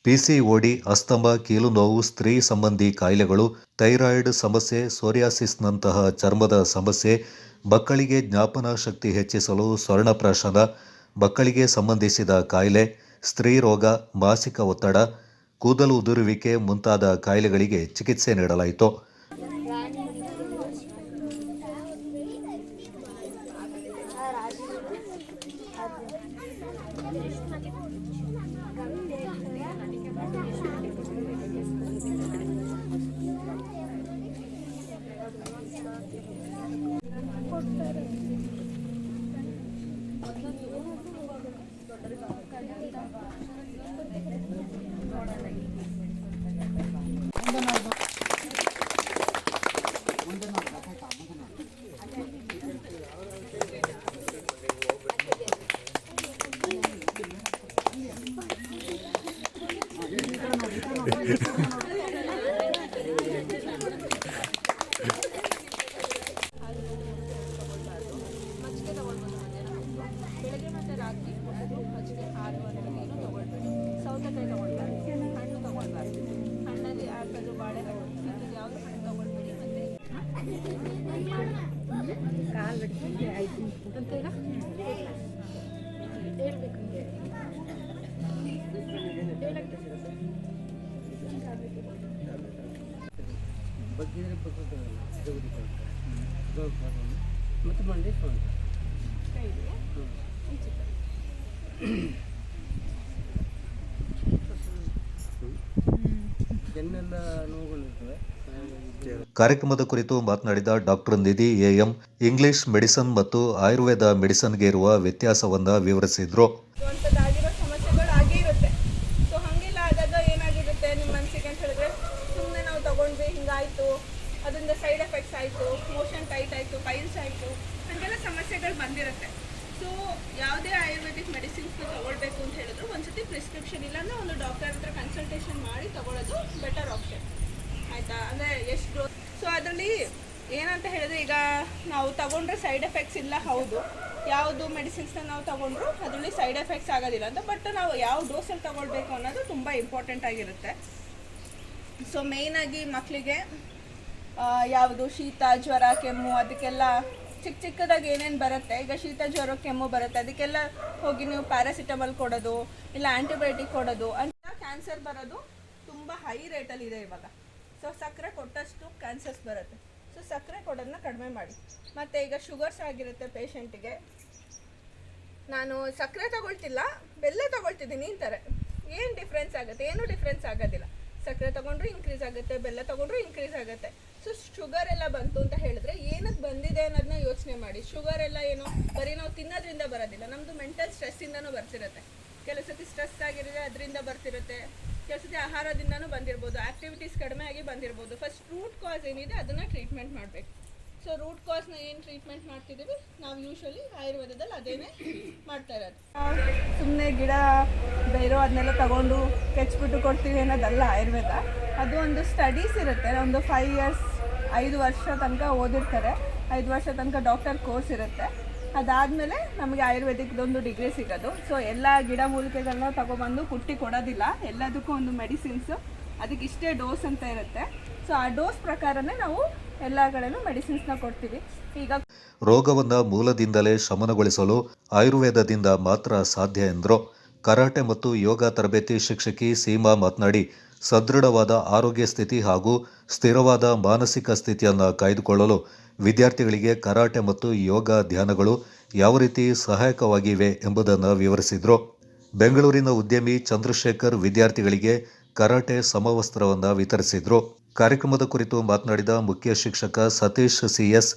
ಪಿಸಿಒಡಿ, ಅಸ್ತಮ, ಕೀಲು ನೋವು, ಸ್ತ್ರೀ ಸಂಬಂಧಿ ಕಾಯಿಲೆಗಳು, ಥೈರಾಯ್ಡ್ ಸಮಸ್ಯೆ, ಸೋರಿಯಾಸಿಸ್ನಂತಹ ಚರ್ಮದ ಸಮಸ್ಯೆ, ಮಕ್ಕಳಿಗೆ ಜ್ಞಾಪನ ಶಕ್ತಿ ಹೆಚ್ಚಿಸಲು ಸ್ವರ್ಣಪ್ರಾಶನ, ಮಕ್ಕಳಿಗೆ ಸಂಬಂಧಿಸಿದ ಕಾಯಿಲೆ, ಸ್ತ್ರೀ ರೋಗ, ಮಾಸಿಕ ಒತ್ತಡ, ಕೂದಲು ಉದುರುವಿಕೆ ಮುಂತಾದ ಕಾಯಿಲೆಗಳಿಗೆ ಚಿಕಿತ್ಸೆ ನೀಡಲಾಯಿತು. ಬೆಳಗ್ಗೆ ಮತ್ತು ರಾತ್ರಿ ಮೊಸರು, ಮಜ್ಜಿಗೆ, ಹಾಲು ಅನ್ನೋ ನೀರು ತಗೊಳ್ಬೇಡಿ. ಸೌತೆಕಾಯಿ ತಗೊಳ್ಬಾರ್ದು, ಹಣ್ಣು ತಗೊಳ್ಬಾರ್ದು. ಹಣ್ಣಲ್ಲಿ ಆ್ಯಪಲ್, ಬಾಳೆಹಣ್ಣು ಇಂಥದ್ದು ಯಾವುದು ಹಣ್ಣು ತಗೊಳ್ಬೇಡಿ. ಮತ್ತು ಮಂಡಿ ಬೆನ್ನೆಲ್ಲ ನೋವುಗಳಿರ್ತವೆ. ಕಾರ್ಯಕ್ರಮದ ಕುರಿತು ಮಾತನಾಡಿದ doctor Nidhi A M, English medicine ಮತ್ತು ಆಯುರ್ವೇದ ಮೆಡಿಸನ್ಗೆ ಇರುವ ವ್ಯತ್ಯಾಸವನ್ನು ವಿವರಿಸಿದರು. ಆಗಿರೋ ಸಮಸ್ಯೆಗಳು ಆಗೇ ಇರುತ್ತೆ. ಸೊ ಹಾಗೆಲ್ಲ ಆದಾಗ ಏನಾಗಿರುತ್ತೆ ನಿಮ್ಮ ಮನಸ್ಸಿಗೆ ಅಂತ ಹೇಳಿದ್ರೆ, ಸುಮ್ಮನೆ ನಾವು ತಗೊಂಡ್ವಿ, ಹಿಂಗಾಯಿತು, ಅದರಿಂದ ಸೈಡ್ ಎಫೆಕ್ಟ್ಸ್ ಆಯಿತು, ಮೋಷನ್ ಟೈಟ್ ಆಯಿತು, ಪೈಲ್ಸ್ ಆಯಿತು, ಹಾಗೆಲ್ಲ ಸಮಸ್ಯೆಗಳು ಬಂದಿರುತ್ತೆ. ಸೊ ಯಾವುದೇ ಆಯುರ್ವೇದಿಕ್ ಮೆಡಿಸಿನ್ಸ್ನ ತಗೊಳ್ಬೇಕು ಅಂತ ಹೇಳಿದ್ರು ಒಂದ್ಸತಿ ಪ್ರಿಸ್ಕ್ರಿಪ್ಷನ್ ಇಲ್ಲಾಂದರೆ ಒಂದು ಡಾಕ್ಟರ್ ಹತ್ರ ಕನ್ಸಲ್ಟೇಷನ್ ಮಾಡಿ ತಗೊಳ್ಳೋದು ಬೆಟರ್ ಆಪ್ಷನ್, ಆಯಿತಾ. ಅಂದರೆ ಎಷ್ಟು ಸೊ ಅದರಲ್ಲಿ ಏನಂತ ಹೇಳಿದ್ರೆ, ಈಗ ನಾವು ತಗೊಂಡ್ರೆ ಸೈಡ್ ಎಫೆಕ್ಟ್ಸ್ ಇಲ್ಲ, ಹೌದು, ಯಾವುದು ಮೆಡಿಸಿನ್ಸ್ನ ನಾವು ತಗೊಂಡ್ರು ಅದರಲ್ಲಿ ಸೈಡ್ ಎಫೆಕ್ಟ್ಸ್ ಆಗೋದಿಲ್ಲ ಅಂತ. ಬಟ್ ನಾವು ಯಾವ ಡೋಸಲ್ಲಿ ತಗೊಳ್ಬೇಕು ಅನ್ನೋದು ತುಂಬ ಇಂಪಾರ್ಟೆಂಟ್ ಆಗಿರುತ್ತೆ. ಸೊ ಮೇಯ್ನಾಗಿ ಮಕ್ಕಳಿಗೆ ಯಾವುದು ಶೀತ, ಜ್ವರ, ಕೆಮ್ಮು, ಅದಕ್ಕೆಲ್ಲ ಚಿಕ್ಕ ಚಿಕ್ಕದಾಗಿ ಏನೇನು ಬರುತ್ತೆ, ಈಗ ಶೀತ, ಜ್ವರ, ಕೆಮ್ಮು ಬರುತ್ತೆ, ಅದಕ್ಕೆಲ್ಲ ಹೋಗಿ ನೀವು ಪ್ಯಾರಾಸಿಟಮಲ್ ಕೊಡೋದು ಇಲ್ಲ ಆ್ಯಂಟಿಬಯೋಟಿಕ್ ಕೊಡೋದು ಅಂತ ಕ್ಯಾನ್ಸರ್ ಬರೋದು ತುಂಬ ಹೈ ರೇಟಲ್ಲಿದೆ ಇವಾಗ. ಸೊ ಸಕ್ಕರೆ ಕೊಟ್ಟಷ್ಟು ಕ್ಯಾನ್ಸರ್ಸ್ ಬರುತ್ತೆ. ಸೊ ಸಕ್ಕರೆ ಕೊಡೋದನ್ನ ಕಡಿಮೆ ಮಾಡಿ. ಮತ್ತು ಈಗ ಶುಗರ್ಸ್ ಆಗಿರುತ್ತೆ ಪೇಷಂಟಿಗೆ, ನಾನು ಸಕ್ಕರೆ ತಗೊಳ್ತಿಲ್ಲ, ಬೆಲ್ಲ ತಗೊಳ್ತಿದ್ದೀನಿ ಅಂತಾರೆ. ಏನು ಡಿಫ್ರೆನ್ಸ್ ಆಗುತ್ತೆ? ಏನೂ ಡಿಫ್ರೆನ್ಸ್ ಆಗೋದಿಲ್ಲ. ಸಕ್ಕರೆ ತಗೊಂಡ್ರು ಇನ್ಕ್ರೀಸ್ ಆಗುತ್ತೆ, ಬೆಲ್ಲ ತಗೊಂಡ್ರು ಇನ್ಕ್ರೀಸ್ ಆಗುತ್ತೆ. ಸೊ ಶುಗರ್ ಎಲ್ಲ ಬಂತು ಅಂತ ಹೇಳಿದ್ರೆ ಏನಕ್ಕೆ ಬಂದಿದೆ ಅನ್ನೋದನ್ನ ಯೋಚನೆ ಮಾಡಿ. ಶುಗರ್ ಎಲ್ಲ ಏನು ಬರೀ ನಾವು ತಿನ್ನೋದ್ರಿಂದ ಬರೋದಿಲ್ಲ, ನಮ್ಮದು ಮೆಂಟಲ್ ಸ್ಟ್ರೆಸ್ಸಿಂದನೂ ಬರ್ತಿರುತ್ತೆ. ಕೆಲವು ಸತಿ ಸ್ಟ್ರೆಸ್ ಆಗಿರುತ್ತೆ, ಅದರಿಂದ ಬರ್ತಿರುತ್ತೆ. ಕೆಲವು ಸತಿ ಆಹಾರದಿಂದನೂ ಬಂದಿರ್ಬೋದು, ಆ್ಯಕ್ಟಿವಿಟೀಸ್ ಕಡಿಮೆ ಆಗಿ ಬಂದಿರ್ಬೋದು. ಫಸ್ಟ್ ರೂಟ್ ಕಾಸ್ ಏನಿದೆ ಅದನ್ನು ಟ್ರೀಟ್ಮೆಂಟ್ ಮಾಡಬೇಕು. ಸೊ ರೂಟ್ ಕಾಸ್ನ ಏನು ಟ್ರೀಟ್ಮೆಂಟ್ ಮಾಡ್ತಿದ್ದೀವಿ ನಾವು ಯೂಶ್ವಲಿ ಆಯುರ್ವೇದದಲ್ಲಿ ಅದೇನೇ ಮಾಡ್ತಾ ಇರೋದು. ಸುಮ್ಮನೆ ಗಿಡ ಬೇರೋ ಅದನ್ನೆಲ್ಲ ತಗೊಂಡು ಕೆಚ್ಬಿಟ್ಟು ಕೊಡ್ತೀವಿ ಅನ್ನೋದಲ್ಲ ಆಯುರ್ವೇದ. ಅದು ಒಂದು ಸ್ಟಡೀಸ್ ಇರುತ್ತೆ. ಒಂದು 5 ವರ್ಷ ತನಕ ಓದಿರ್ತಾರೆ, 5 ವರ್ಷ ತನಕ ಡಾಕ್ಟರ್ ಕೋರ್ಸ್ ಇರುತ್ತೆ. ಅದಾದಮೇಲೆ ನಮಗೆ ಆಯುರ್ವೇದಿಕ್ದೊಂದು ಡಿಗ್ರಿ ಸಿಗೋದು. ಸೊ ಎಲ್ಲ ಗಿಡ ಮೂಲಿಕೆಗಳನ್ನ ತಗೊಬಂದು ಕುಟ್ಟಿ ಕೊಡೋದಿಲ್ಲ, ಎಲ್ಲದಕ್ಕೂ ಒಂದು ಮೆಡಿಸಿನ್ಸು, ಅದಕ್ಕೆ ಇಷ್ಟೇ ಡೋಸ್ ಅಂತ ಇರುತ್ತೆ. ಸೊ ಆ ಡೋಸ್ ಪ್ರಕಾರನೇ ನಾವು ಎಲ್ಲ ಕಡೆನೂ ಮೆಡಿಸಿನ್ಸ್ನ ಕೊಡ್ತೀವಿ. ಈಗ ರೋಗವನ್ನು ಮೂಲದಿಂದಲೇ ಶಮನಗೊಳಿಸಲು ಆಯುರ್ವೇದದಿಂದ ಮಾತ್ರ ಸಾಧ್ಯ ಎಂದರು. ಕರಾಟೆ ಮತ್ತು ಯೋಗ ತರಬೇತಿ ಶಿಕ್ಷಕಿ ಸೀಮಾ ಮಾತನಾಡಿ, ಸದೃಢವಾದ ಆರೋಗ್ಯ ಸ್ಥಿತಿ ಹಾಗೂ ಸ್ಥಿರವಾದ ಮಾನಸಿಕ ಸ್ಥಿತಿಯನ್ನು ಕಾಯ್ದುಕೊಳ್ಳಲು ವಿದ್ಯಾರ್ಥಿಗಳಿಗೆ ಕರಾಟೆ ಮತ್ತು ಯೋಗ ಧ್ಯಾನಗಳು ಯಾವ ರೀತಿ ಸಹಾಯಕವಾಗಿವೆ ಎಂಬುದನ್ನು ವಿವರಿಸಿದರು. ಬೆಂಗಳೂರಿನ ಉದ್ಯಮಿ ಚಂದ್ರಶೇಖರ್ ವಿದ್ಯಾರ್ಥಿಗಳಿಗೆ ಕರಾಟೆ ಸಮವಸ್ತ್ರವನ್ನು ವಿತರಿಸಿದರು. ಕಾರ್ಯಕ್ರಮದ ಕುರಿತು ಮಾತನಾಡಿದ ಮುಖ್ಯ ಶಿಕ್ಷಕ ಸತೀಶ್ CS,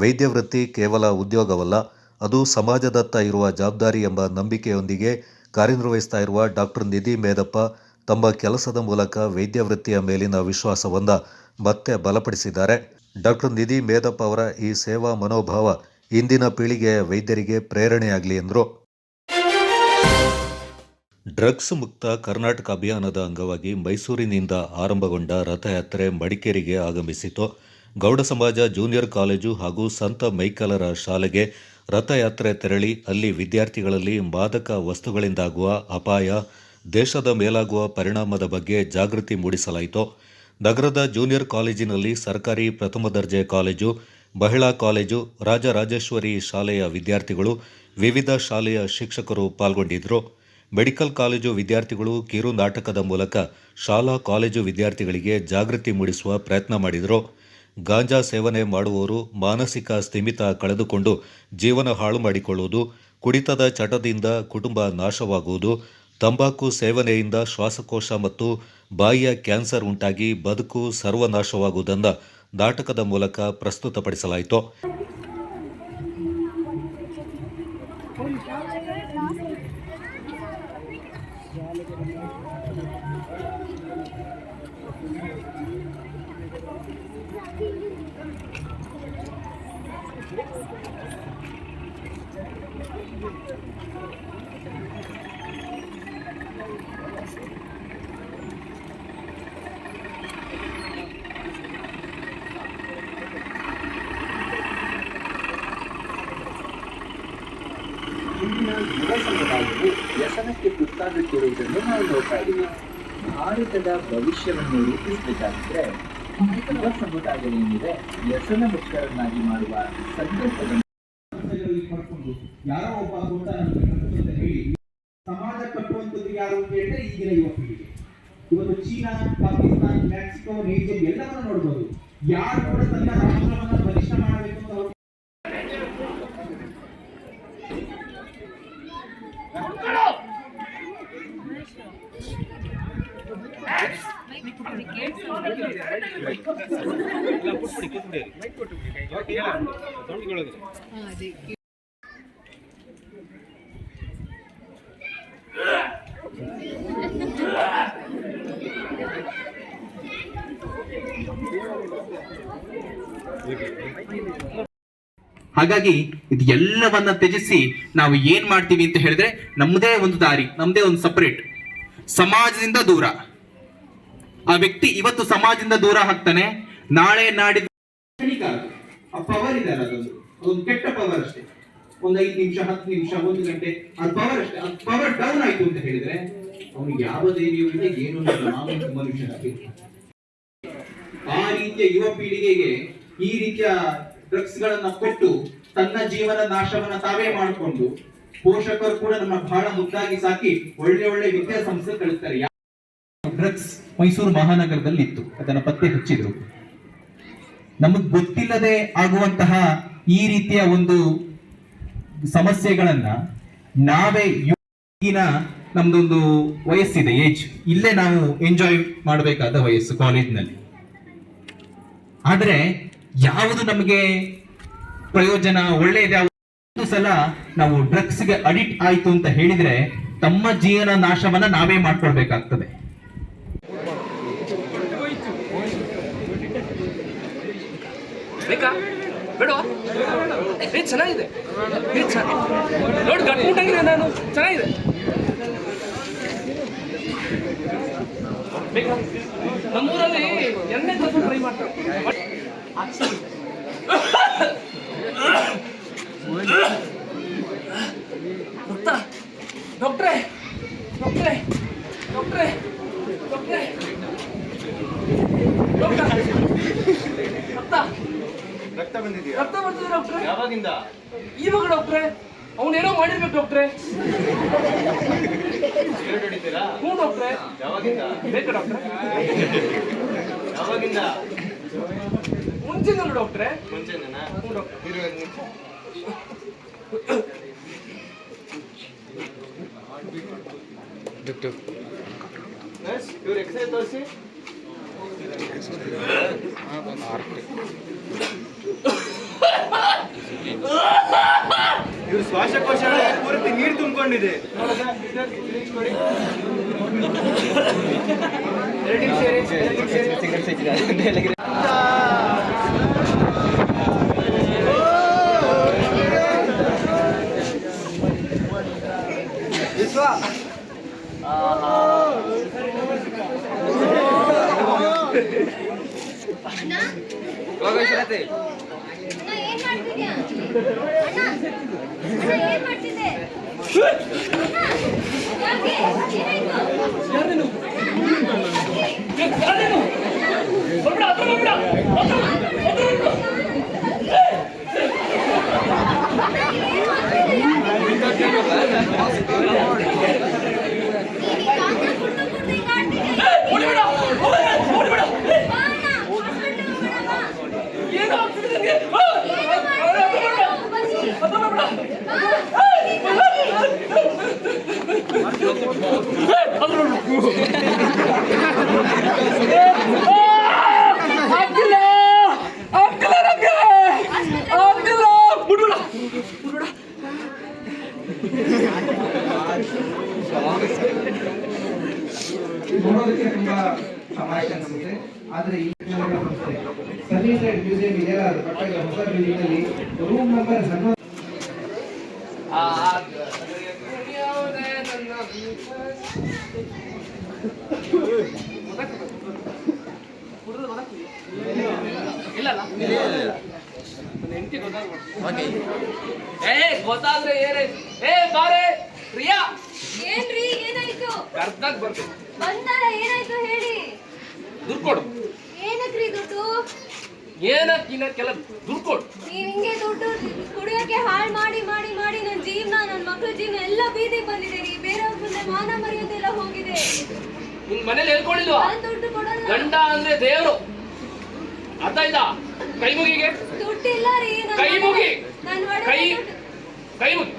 ವೈದ್ಯ ವೃತ್ತಿ ಕೇವಲ ಉದ್ಯೋಗವಲ್ಲ, ಅದು ಸಮಾಜದತ್ತ ಇರುವ ಜವಾಬ್ದಾರಿ ಎಂಬ ನಂಬಿಕೆಯೊಂದಿಗೆ ಕಾರ್ಯನಿರ್ವಹಿಸ್ತಾ ಇರುವ ಡಾಕ್ಟರ್ ನಿಧಿ ಮೇದಪ್ಪ ತಮ್ಮ ಕೆಲಸದ ಮೂಲಕ ವೈದ್ಯ ವೃತ್ತಿಯ ಮೇಲಿನ ವಿಶ್ವಾಸವನ್ನು ಮತ್ತೆ ಬಲಪಡಿಸಿದ್ದಾರೆ. ಡಾಕ್ಟರ್ ನಿಧಿ ಮೇದಪ್ಪ ಅವರ ಈ ಸೇವಾ ಮನೋಭಾವ ಇಂದಿನ ಪೀಳಿಗೆಯ ವೈದ್ಯರಿಗೆ ಪ್ರೇರಣೆಯಾಗಲಿ ಎಂದರು. ಡ್ರಗ್ಸ್ ಮುಕ್ತ ಕರ್ನಾಟಕ ಅಭಿಯಾನದ ಅಂಗವಾಗಿ ಮೈಸೂರಿನಿಂದ ಆರಂಭಗೊಂಡ ರಥಯಾತ್ರೆ ಮಡಿಕೇರಿಗೆ ಆಗಮಿಸಿತು. ಗೌಡ ಸಮಾಜ ಜೂನಿಯರ್ ಕಾಲೇಜು ಹಾಗೂ ಸಂತ ಮೈಕಲರ ಶಾಲೆಗೆ ರಥಯಾತ್ರೆ ತೆರಳಿ ಅಲ್ಲಿ ವಿದ್ಯಾರ್ಥಿಗಳಲ್ಲಿ ಮಾದಕ ವಸ್ತುಗಳಿಂದಾಗುವ ಅಪಾಯ, ದೇಶದ ಮೇಲಾಗುವ ಪರಿಣಾಮದ ಬಗ್ಗೆ ಜಾಗೃತಿ ಮೂಡಿಸಲಾಯಿತು. ನಗರದ ಜೂನಿಯರ್ ಕಾಲೇಜಿನಲ್ಲಿ ಸರ್ಕಾರಿ ಪ್ರಥಮ ದರ್ಜೆ ಕಾಲೇಜು, ಮಹಿಳಾ ಕಾಲೇಜು, ರಾಜರಾಜೇಶ್ವರಿ ಶಾಲೆಯ ವಿದ್ಯಾರ್ಥಿಗಳು, ವಿವಿಧ ಶಾಲೆಯ ಶಿಕ್ಷಕರು ಪಾಲ್ಗೊಂಡಿದ್ದರು. ಮೆಡಿಕಲ್ ಕಾಲೇಜು ವಿದ್ಯಾರ್ಥಿಗಳು ಕಿರು ನಾಟಕದ ಮೂಲಕ ಶಾಲಾ ಕಾಲೇಜು ವಿದ್ಯಾರ್ಥಿಗಳಿಗೆ ಜಾಗೃತಿ ಮೂಡಿಸುವ ಪ್ರಯತ್ನ ಮಾಡಿದರು. ಗಾಂಜಾ ಸೇವನೆ ಮಾಡುವವರು ಮಾನಸಿಕ ಸ್ಥಿಮಿತ ಕಳೆದುಕೊಂಡು ಜೀವನ ಹಾಳು ಮಾಡಿಕೊಳ್ಳುವುದು, ಕುಡಿತದ ಚಟದಿಂದ ಕುಟುಂಬ ನಾಶವಾಗುವುದು, ತಂಬಾಕು ಸೇವನೆಯಿಂದ ಶ್ವಾಸಕೋಶ ಮತ್ತು ಬಾಯಿಯ ಕ್ಯಾನ್ಸರ್ ಉಂಟಾಗಿ ಬದುಕು ಸರ್ವನಾಶವಾಗುವುದನ್ನು ನಾಟಕದ ಮೂಲಕ ಪ್ರಸ್ತುತಪಡಿಸಲಾಯಿತು. ಇಂದಿನ ಯುವ ಸಮುದಾಯವು ವ್ಯಸನಕ್ಕೆ ತುತ್ತಾಗುತ್ತಿರುವುದನ್ನು ನಾವು ನೋಡ್ತಾ ಇದ್ದೀವಿ. ಭಾರತದ ಭವಿಷ್ಯವನ್ನು ರೂಪಿಸಬೇಕಾಗಿದ್ರೆ ಯುವ ಸಮುದಾಯ ಏನಿದೆ ವ್ಯಸನ ಮುಕ್ತರನ್ನಾಗಿ ಮಾಡುವ ಸಂಕಲ್ಪವನ್ನು ಯಾರೋ ಒಬ್ಬ ಅಂತ ಹೇಳಿ ಸಮಾಜ ಕಟ್ಟುವಂಥದ್ದು ಯಾರು ಅಂತ ಹೇಳಿದ್ರೆ ಈಗಿನ ಯುವ ಪೀಳಿಗೆ. ಇವತ್ತು ಚೀನಾ, ಪಾಕಿಸ್ತಾನ, ಮೆಕ್ಸಿಕೋ, ನೈಜೀರಿಯಾ ಎಲ್ಲವನ್ನೂ ನೋಡ್ಬೋದು. ಯಾರು ಕೂಡ ತನ್ನ ರಾಷ್ಟ್ರವನ್ನು ಬಲಿಷ್ಠ ಮಾಡಬೇಕು ಅಂತ ಹಾಗಾಗಿ ಇದು ಎಲ್ಲವನ್ನ ತ್ಯಜಿಸಿ ನಾವು ಏನ್ ಮಾಡ್ತೀವಿ ಅಂತ ಹೇಳಿದ್ರೆ ನಮ್ಮದೇ ಒಂದು ದಾರಿ, ನಮ್ಮದೇ ಒಂದು ಸಪರೇಟ್, ಸಮಾಜದಿಂದ ದೂರ. ಆ ವ್ಯಕ್ತಿ ಇವತ್ತು ಸಮಾಜದಿಂದ ದೂರ ಆಗ್ತಾನೆ, ನಾಳೆ ನಾಡಿದ್ದು ಆ ಪವರ್ ಇದೆ ಅಲ್ಲ, ಅದೊಂದು ಕೆಟ್ಟ ಪವರ್ ಅಷ್ಟೇ. ಒಂದು 5 ನಿಮಿಷ, 10 ನಿಮಿಷ, 1 ಗಂಟೆ ಅದು ಪವರ್ ಅಷ್ಟೇ. ಅದು ಪವರ್ ಡೌನ್ ಆಯ್ತು ಅಂತ ಹೇಳಿದ್ರೆ ಅವನಿಗೆ ಯಾವ ಧೈರ್ಯವೂ ಇಲ್ಲ, ಏನೂ ಇಲ್ಲ, ನಾನು ಮನುಷ್ಯ. ಆ ರೀತಿಯ ಯುವ ಪೀಳಿಗೆಗೆ ಈ ರೀತಿಯ ಡ್ರಗ್ಸ್ ಗಳನ್ನ ಕೊಟ್ಟು ತನ್ನ ಜೀವನ ನಾಶವನ್ನ ತಾವೇ ಮಾಡಿಕೊಂಡು, ಪೋಷಕರು ಕೂಡ ನಮ್ಮ ಬಹಳ ಮುದ್ದಾಗಿ ಸಾಕಿ ಒಳ್ಳೆ ಒಳ್ಳೆ ವಿದ್ಯಾಸಂಸ್ಥೆ ಕಳಿಸ್ತಾರೆ. ಡ್ರಗ್ಸ್ ಮೈಸೂರು ಮಹಾನಗರದಲ್ಲಿ ಇತ್ತು, ಅದನ್ನ ಪತ್ತೆ ಹಚ್ಚಿದ್ರು. ನಮಗ್ ಗೊತ್ತಿಲ್ಲದೆ ಆಗುವಂತಹ ಈ ರೀತಿಯ ಒಂದು ಸಮಸ್ಯೆಗಳನ್ನ ನಾವೇ ಈಗಿನ ನಮ್ದೊಂದು ವಯಸ್ಸಿದೆ, ಏಜ್, ಇಲ್ಲೇ ನಾವು ಎಂಜಾಯ್ ಮಾಡಬೇಕಾದ ವಯಸ್ಸು ಕಾಲೇಜ್ನಲ್ಲಿ. ಆದ್ರೆ ಯಾವುದು ನಮಗೆ ಪ್ರಯೋಜನ ಒಳ್ಳೆಯದು, ಒಂದು ಸಲ ನಾವು ಡ್ರಗ್ಸ್ಗೆ ಅಡಿಕ್ಟ್ ಆಯ್ತು ಅಂತ ಹೇಳಿದ್ರೆ ತಮ್ಮ ಜೀವನ ನಾಶವನ್ನ ನಾವೇ ಮಾಡ್ಕೊಳ್ಬೇಕಾಗ್ತದೆ. ಚೆನ್ನಾಗಿದೆ ನೋಡಿ, ಗಟ್ಮುಟ್ಟಾಗಿದೆ, ನಾನು ಚೆನ್ನಾಗಿದೆ. ನಮ್ಮೂರಲ್ಲಿ ಎಣ್ಣೆ ತಂದು ಟ್ರೈ ಮಾಡ್ತಾರೆ. ಡಾಕ್ಟ್ರೇ ಡಾಕ್ಟ್ರೇ ಡಾಕ್ಟ್ರೇ ಡಾಕ್ಟ್ರೇ ರಕ್ತ ಬಂದಿದೆಯಾ? ರಕ್ತ ಬರ್ತಿದೆ ಡಾಕ್ಟ್ರೇ. ಯಾವಾಗಿಂದ? ಇವಾಗ ಡಾಕ್ಟ್ರೇ, ಅವನೇನೋ ಮಾಡಿರ್ಬೇಕು ಡಾಕ್ಟ್ರೇ. ಹ್ಞೂ ಡಾಕ್ಟ್ರೇ. ಯಾವಾಗಿಂದ? ಬೇಕಾ ಡಾಕ್ಟ್ರೇ? ಯಾವಾಗಿಂದ? ಮುಂಚೆನಲ್ಲ ಡಾಕ್ಟ್ರೇ. ಮುಂಚೆನಾ? ಹ್ಞೂ ಡಾಕ್ಟ್ರೇ. ಡಾಕ್ಟರ್ ಇವ್ರ ಎಕ್ಸೈಸ್ ತೋರಿಸಿ. ಇವ್ರ ಶ್ವಾಸಕೋಶ ಪೂರ್ತಿ ನೀರು ತುಂಬಿಕೊಂಡಿದೆ. ನೋಡೋದಕ್ಕೆ ತುಂಬಾ ತಮಾಷೆ ಅನ್ಸುತ್ತೆ, ಆದ್ರೆ ಈ ಸನ್ನಿಸೈಡ್ ಮ್ಯೂಸಿಯಂ ಇದೆಯಲ್ಲ, ಅದು ಪಕ್ಕದ ಹೊಸ ಬಿಲ್ಡಿಂಗ್ ಅಲ್ಲಿ ರೂಮ್ ನಂಬರ್ 11. ಗೊತ್ತಾದ್ರೆ ಪ್ರಿಯಾ ಏನ್ರಿ ಏನಾಯ್ತು? ಕರ್ದಾಗ ಬರ್ತೀನಿ. ಬಂದಾರ ಏನಾಯ್ತು ಹೇಳಿ. ದುಡ್ಡು ಕೊಡು. ಏನಕ್ರಿ ದುಡ್ಡು? ಏನಕ್ಕಿನಕ್ಕೆಲ್ಲ ದುಡ್ಡು ಕೊಡು. ನೀವ್ ಹಿಂಗೆ ದುಡ್ಡು ಕುಡಿಯೋಕೆ ಹಾಳು ಮಾಡಿ ಮಾಡಿ ಮಾಡಿ ನನ್ನ ಜೀವನ, ನನ್ನ ಮಕ್ಕಳ ಜೀವನ ಎಲ್ಲ ಬೀದಿಗೆ ಬಂದಿದೆ ರೀ. ಬೇರೆಯವ್ರ ಮುಂದೆ ಮಾನ ಮರ್ಯಾದೆ ಎಲ್ಲ ಹೋಗಿದೆ. ನಿನ್ ಮನೇಲಿ ಹೇಳ್ಕೊಂಡಿಲ್ವಾ? ದುಡ್ಡು ಕೊಡಲ್ಲ. ಗಂಡ ಅಂದ್ರೆ ದೇವ್ರು, ಅರ್ಥ ಆಯ್ತಾ? ಕೈ ಮುಗಿಗೆ ದುಡ್ಡಿಲ್ಲ ರೀ. ಕೈ ಮುಗಿ. ಕೈ ಕೈ ಮುಗಿ.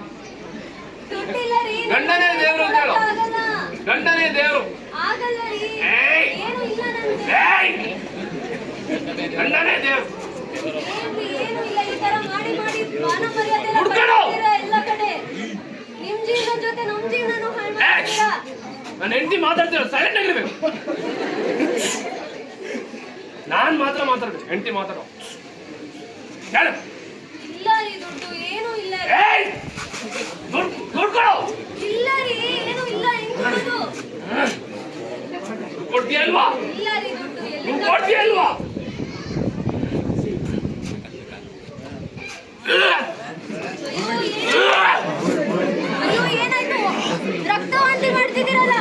ದುಡ್ಡಿಲ್ಲ ರೀ. ಗಂಡನೇ ದೇವ್ರು ಅಂತ ಹೇಳು. ಗಂಡನೇ ದೇವ್ರು. ಆಗಲ್ಲ ರೀ. ಏನು ಇಲ್ಲ ನನಗೆ. ಗಂಡನೇ ದೇವ್ರು. ಏನು ಇಲ್ಲ, ಈ ತರ ಮಾಡಿ ಮಾಡಿ ಮಾನ ಮರ್ಯಾದೆ ಎಲ್ಲ ಕಡೆ. ನಿಮ್ ಜೀವನ ಜೊತೆ ನಮ್ ಜೀವನನೂ ಹಾಳು ಮಾಡ್ತೀರಾ. ನನ್ನ ಹೆಂಡತಿ ಮಾತಾಡ್ತೀರ, ಸೈಲೆಂಟ್ ಆಗಿರ್ಬೇಕು. ನಾನ್ ಮಾತ್ರ ಮಾತಾಡ್ಬೇಕು, ಹೆಂಡತಿ ಮಾತಾಡೋ. ಇಲ್ಲ ರೀ ದುಡ್ಡು, ಏನು ಇಲ್ಲ. ದುಡ್ಡು ಕೊಡು. ಇಲ್ಲ ರೀ, ಏನು ಇಲ್ಲ. ಹೆಂಗ್ ಕೊಡೋದು? ಕೊಡ್ತೀಯಲ್ವಾ? ಇಲ್ಲ ರೀ ದುಡ್ಡು. ನೀನ್ ಕೊಡ್ತೀಯಲ್ವಾ? ಅಯ್ಯೋ ಏನಾಯ್ತು? ರಕ್ತವಾಂತಿ ಮಾಡ್ತಿದ್ದೀರಲ್ಲ,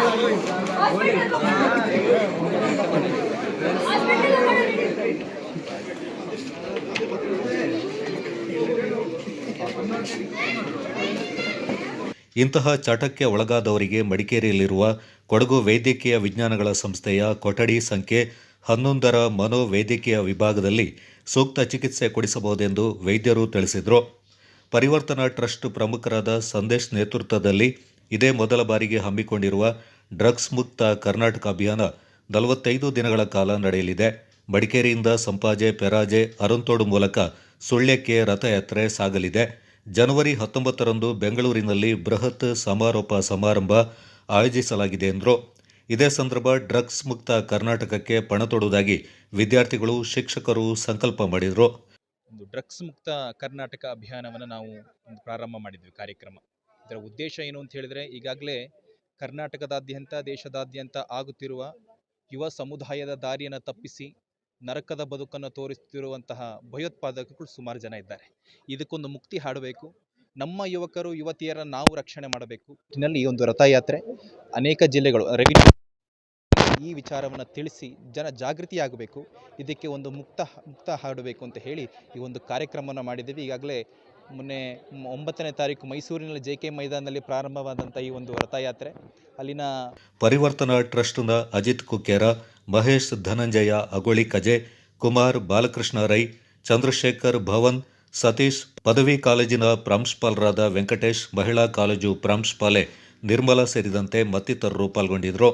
ಇಂತಹ ಚಟಕ್ಕೆ ಒಳಗಾದವರಿಗೆ ಮಡಿಕೇರಿಯಲ್ಲಿರುವ ಕೊಡಗು ವೈದ್ಯಕೀಯ ವಿಜ್ಞಾನಗಳ ಸಂಸ್ಥೆಯ ಕೊಠಡಿ ಸಂಖ್ಯೆ 11ರ ಮನೋವೈದ್ಯಕೀಯ ವಿಭಾಗದಲ್ಲಿ ಸೂಕ್ತ ಚಿಕಿತ್ಸೆ ಕೊಡಿಸಬಹುದೆಂದು ವೈದ್ಯರು ತಿಳಿಸಿದರು. ಪರಿವರ್ತನಾ ಟ್ರಸ್ಟ್ ಪ್ರಮುಖರಾದ ಸಂದೇಶ್ ನೇತೃತ್ವದಲ್ಲಿ ಇದೇ ಮೊದಲ ಬಾರಿಗೆ ಹಮ್ಮಿಕೊಂಡಿರುವ ಡ್ರಗ್ಸ್ ಮುಕ್ತ ಕರ್ನಾಟಕ ಅಭಿಯಾನ 45 ದಿನಗಳ ಕಾಲ ನಡೆಯಲಿದೆ. ಮಡಿಕೇರಿಯಿಂದ ಸಂಪಾಜೆ, ಪೆರಾಜೆ, ಅರಂತೋಡು ಮೂಲಕ ಸುಳ್ಯಕ್ಕೆ ರಥಯಾತ್ರೆ ಸಾಗಲಿದೆ. ಜನವರಿ 19ರಂದು ಬೆಂಗಳೂರಿನಲ್ಲಿ ಬೃಹತ್ ಸಮಾರೋಪ ಸಮಾರಂಭ ಆಯೋಜಿಸಲಾಗಿದೆ ಎಂದರು. ಇದೇ ಸಂದರ್ಭ ಡ್ರಗ್ಸ್ ಮುಕ್ತ ಕರ್ನಾಟಕಕ್ಕೆ ಪಣ ತೊಡುವುದಾಗಿ ವಿದ್ಯಾರ್ಥಿಗಳು, ಶಿಕ್ಷಕರು ಸಂಕಲ್ಪ ಮಾಡಿದರು. ಒಂದು ಡ್ರಗ್ಸ್ ಮುಕ್ತ ಕರ್ನಾಟಕ ಅಭಿಯಾನವನ್ನು ನಾವು ಒಂದು ಪ್ರಾರಂಭ ಮಾಡಿದ್ವಿ ಕಾರ್ಯಕ್ರಮ. ಇದರ ಉದ್ದೇಶ ಏನು ಅಂತ ಹೇಳಿದರೆ, ಈಗಾಗಲೇ ಕರ್ನಾಟಕದಾದ್ಯಂತ, ದೇಶದಾದ್ಯಂತ ಆಗುತ್ತಿರುವ ಯುವ ಸಮುದಾಯದ ದಾರಿಯನ್ನು ತಪ್ಪಿಸಿ ನರಕದ ಬದುಕನ್ನು ತೋರಿಸುತ್ತಿರುವಂತಹ ಭಯೋತ್ಪಾದಕರು ಸುಮಾರು ಜನ ಇದ್ದಾರೆ. ಇದಕ್ಕೊಂದು ಮುಕ್ತಿ ಹಾಡಬೇಕು. ನಮ್ಮ ಯುವಕರು, ಯುವತಿಯರನ್ನು ನಾವು ರಕ್ಷಣೆ ಮಾಡಬೇಕು. ಇದರಲ್ಲಿ ಈ ಒಂದು ರಥಯಾತ್ರೆ ಅನೇಕ ಜಿಲ್ಲೆಗಳು ಈ ವಿಚಾರವನ್ನು ತಿಳಿಸಿ ಜನ ಜಾಗೃತಿಯಾಗಬೇಕು. ಇದಕ್ಕೆ ಒಂದು ಮುಕ್ತ ಹಾಡಬೇಕು ಅಂತ ಹೇಳಿ ಈ ಒಂದು ಕಾರ್ಯಕ್ರಮವನ್ನು ಮಾಡಿದ್ದೀವಿ. ಈಗಾಗಲೇ ಮೊನ್ನೆ 9ನೇ ತಾರೀಕು ಮೈಸೂರಿನಲ್ಲಿ JK ಮೈದಾನದಲ್ಲಿ ಪ್ರಾರಂಭವಾದಂಥ ಈ ಒಂದು ರಥಯಾತ್ರೆ ಅಲ್ಲಿನ ಪರಿವರ್ತನಾ ಟ್ರಸ್ಟ್ನ ಅಜಿತ್ ಕುಕ್ಕೇರ, ಮಹೇಶ್ ಧನಂಜಯ ಅಗೋಳಿ ಕಜೆ, ಕುಮಾರ್ ಬಾಲಕೃಷ್ಣ ರೈ, ಚಂದ್ರಶೇಖರ್ ಭವನ್, ಸತೀಶ್, ಪದವಿ ಕಾಲೇಜಿನ ಪ್ರಾಂಶುಪಾಲರಾದ ವೆಂಕಟೇಶ್, ಮಹಿಳಾ ಕಾಲೇಜು ಪ್ರಾಂಶುಪಾಲೆ ನಿರ್ಮಲಾ ಸೇರಿದಂತೆ ಮತ್ತಿತರರು ಪಾಲ್ಗೊಂಡಿದ್ದರು.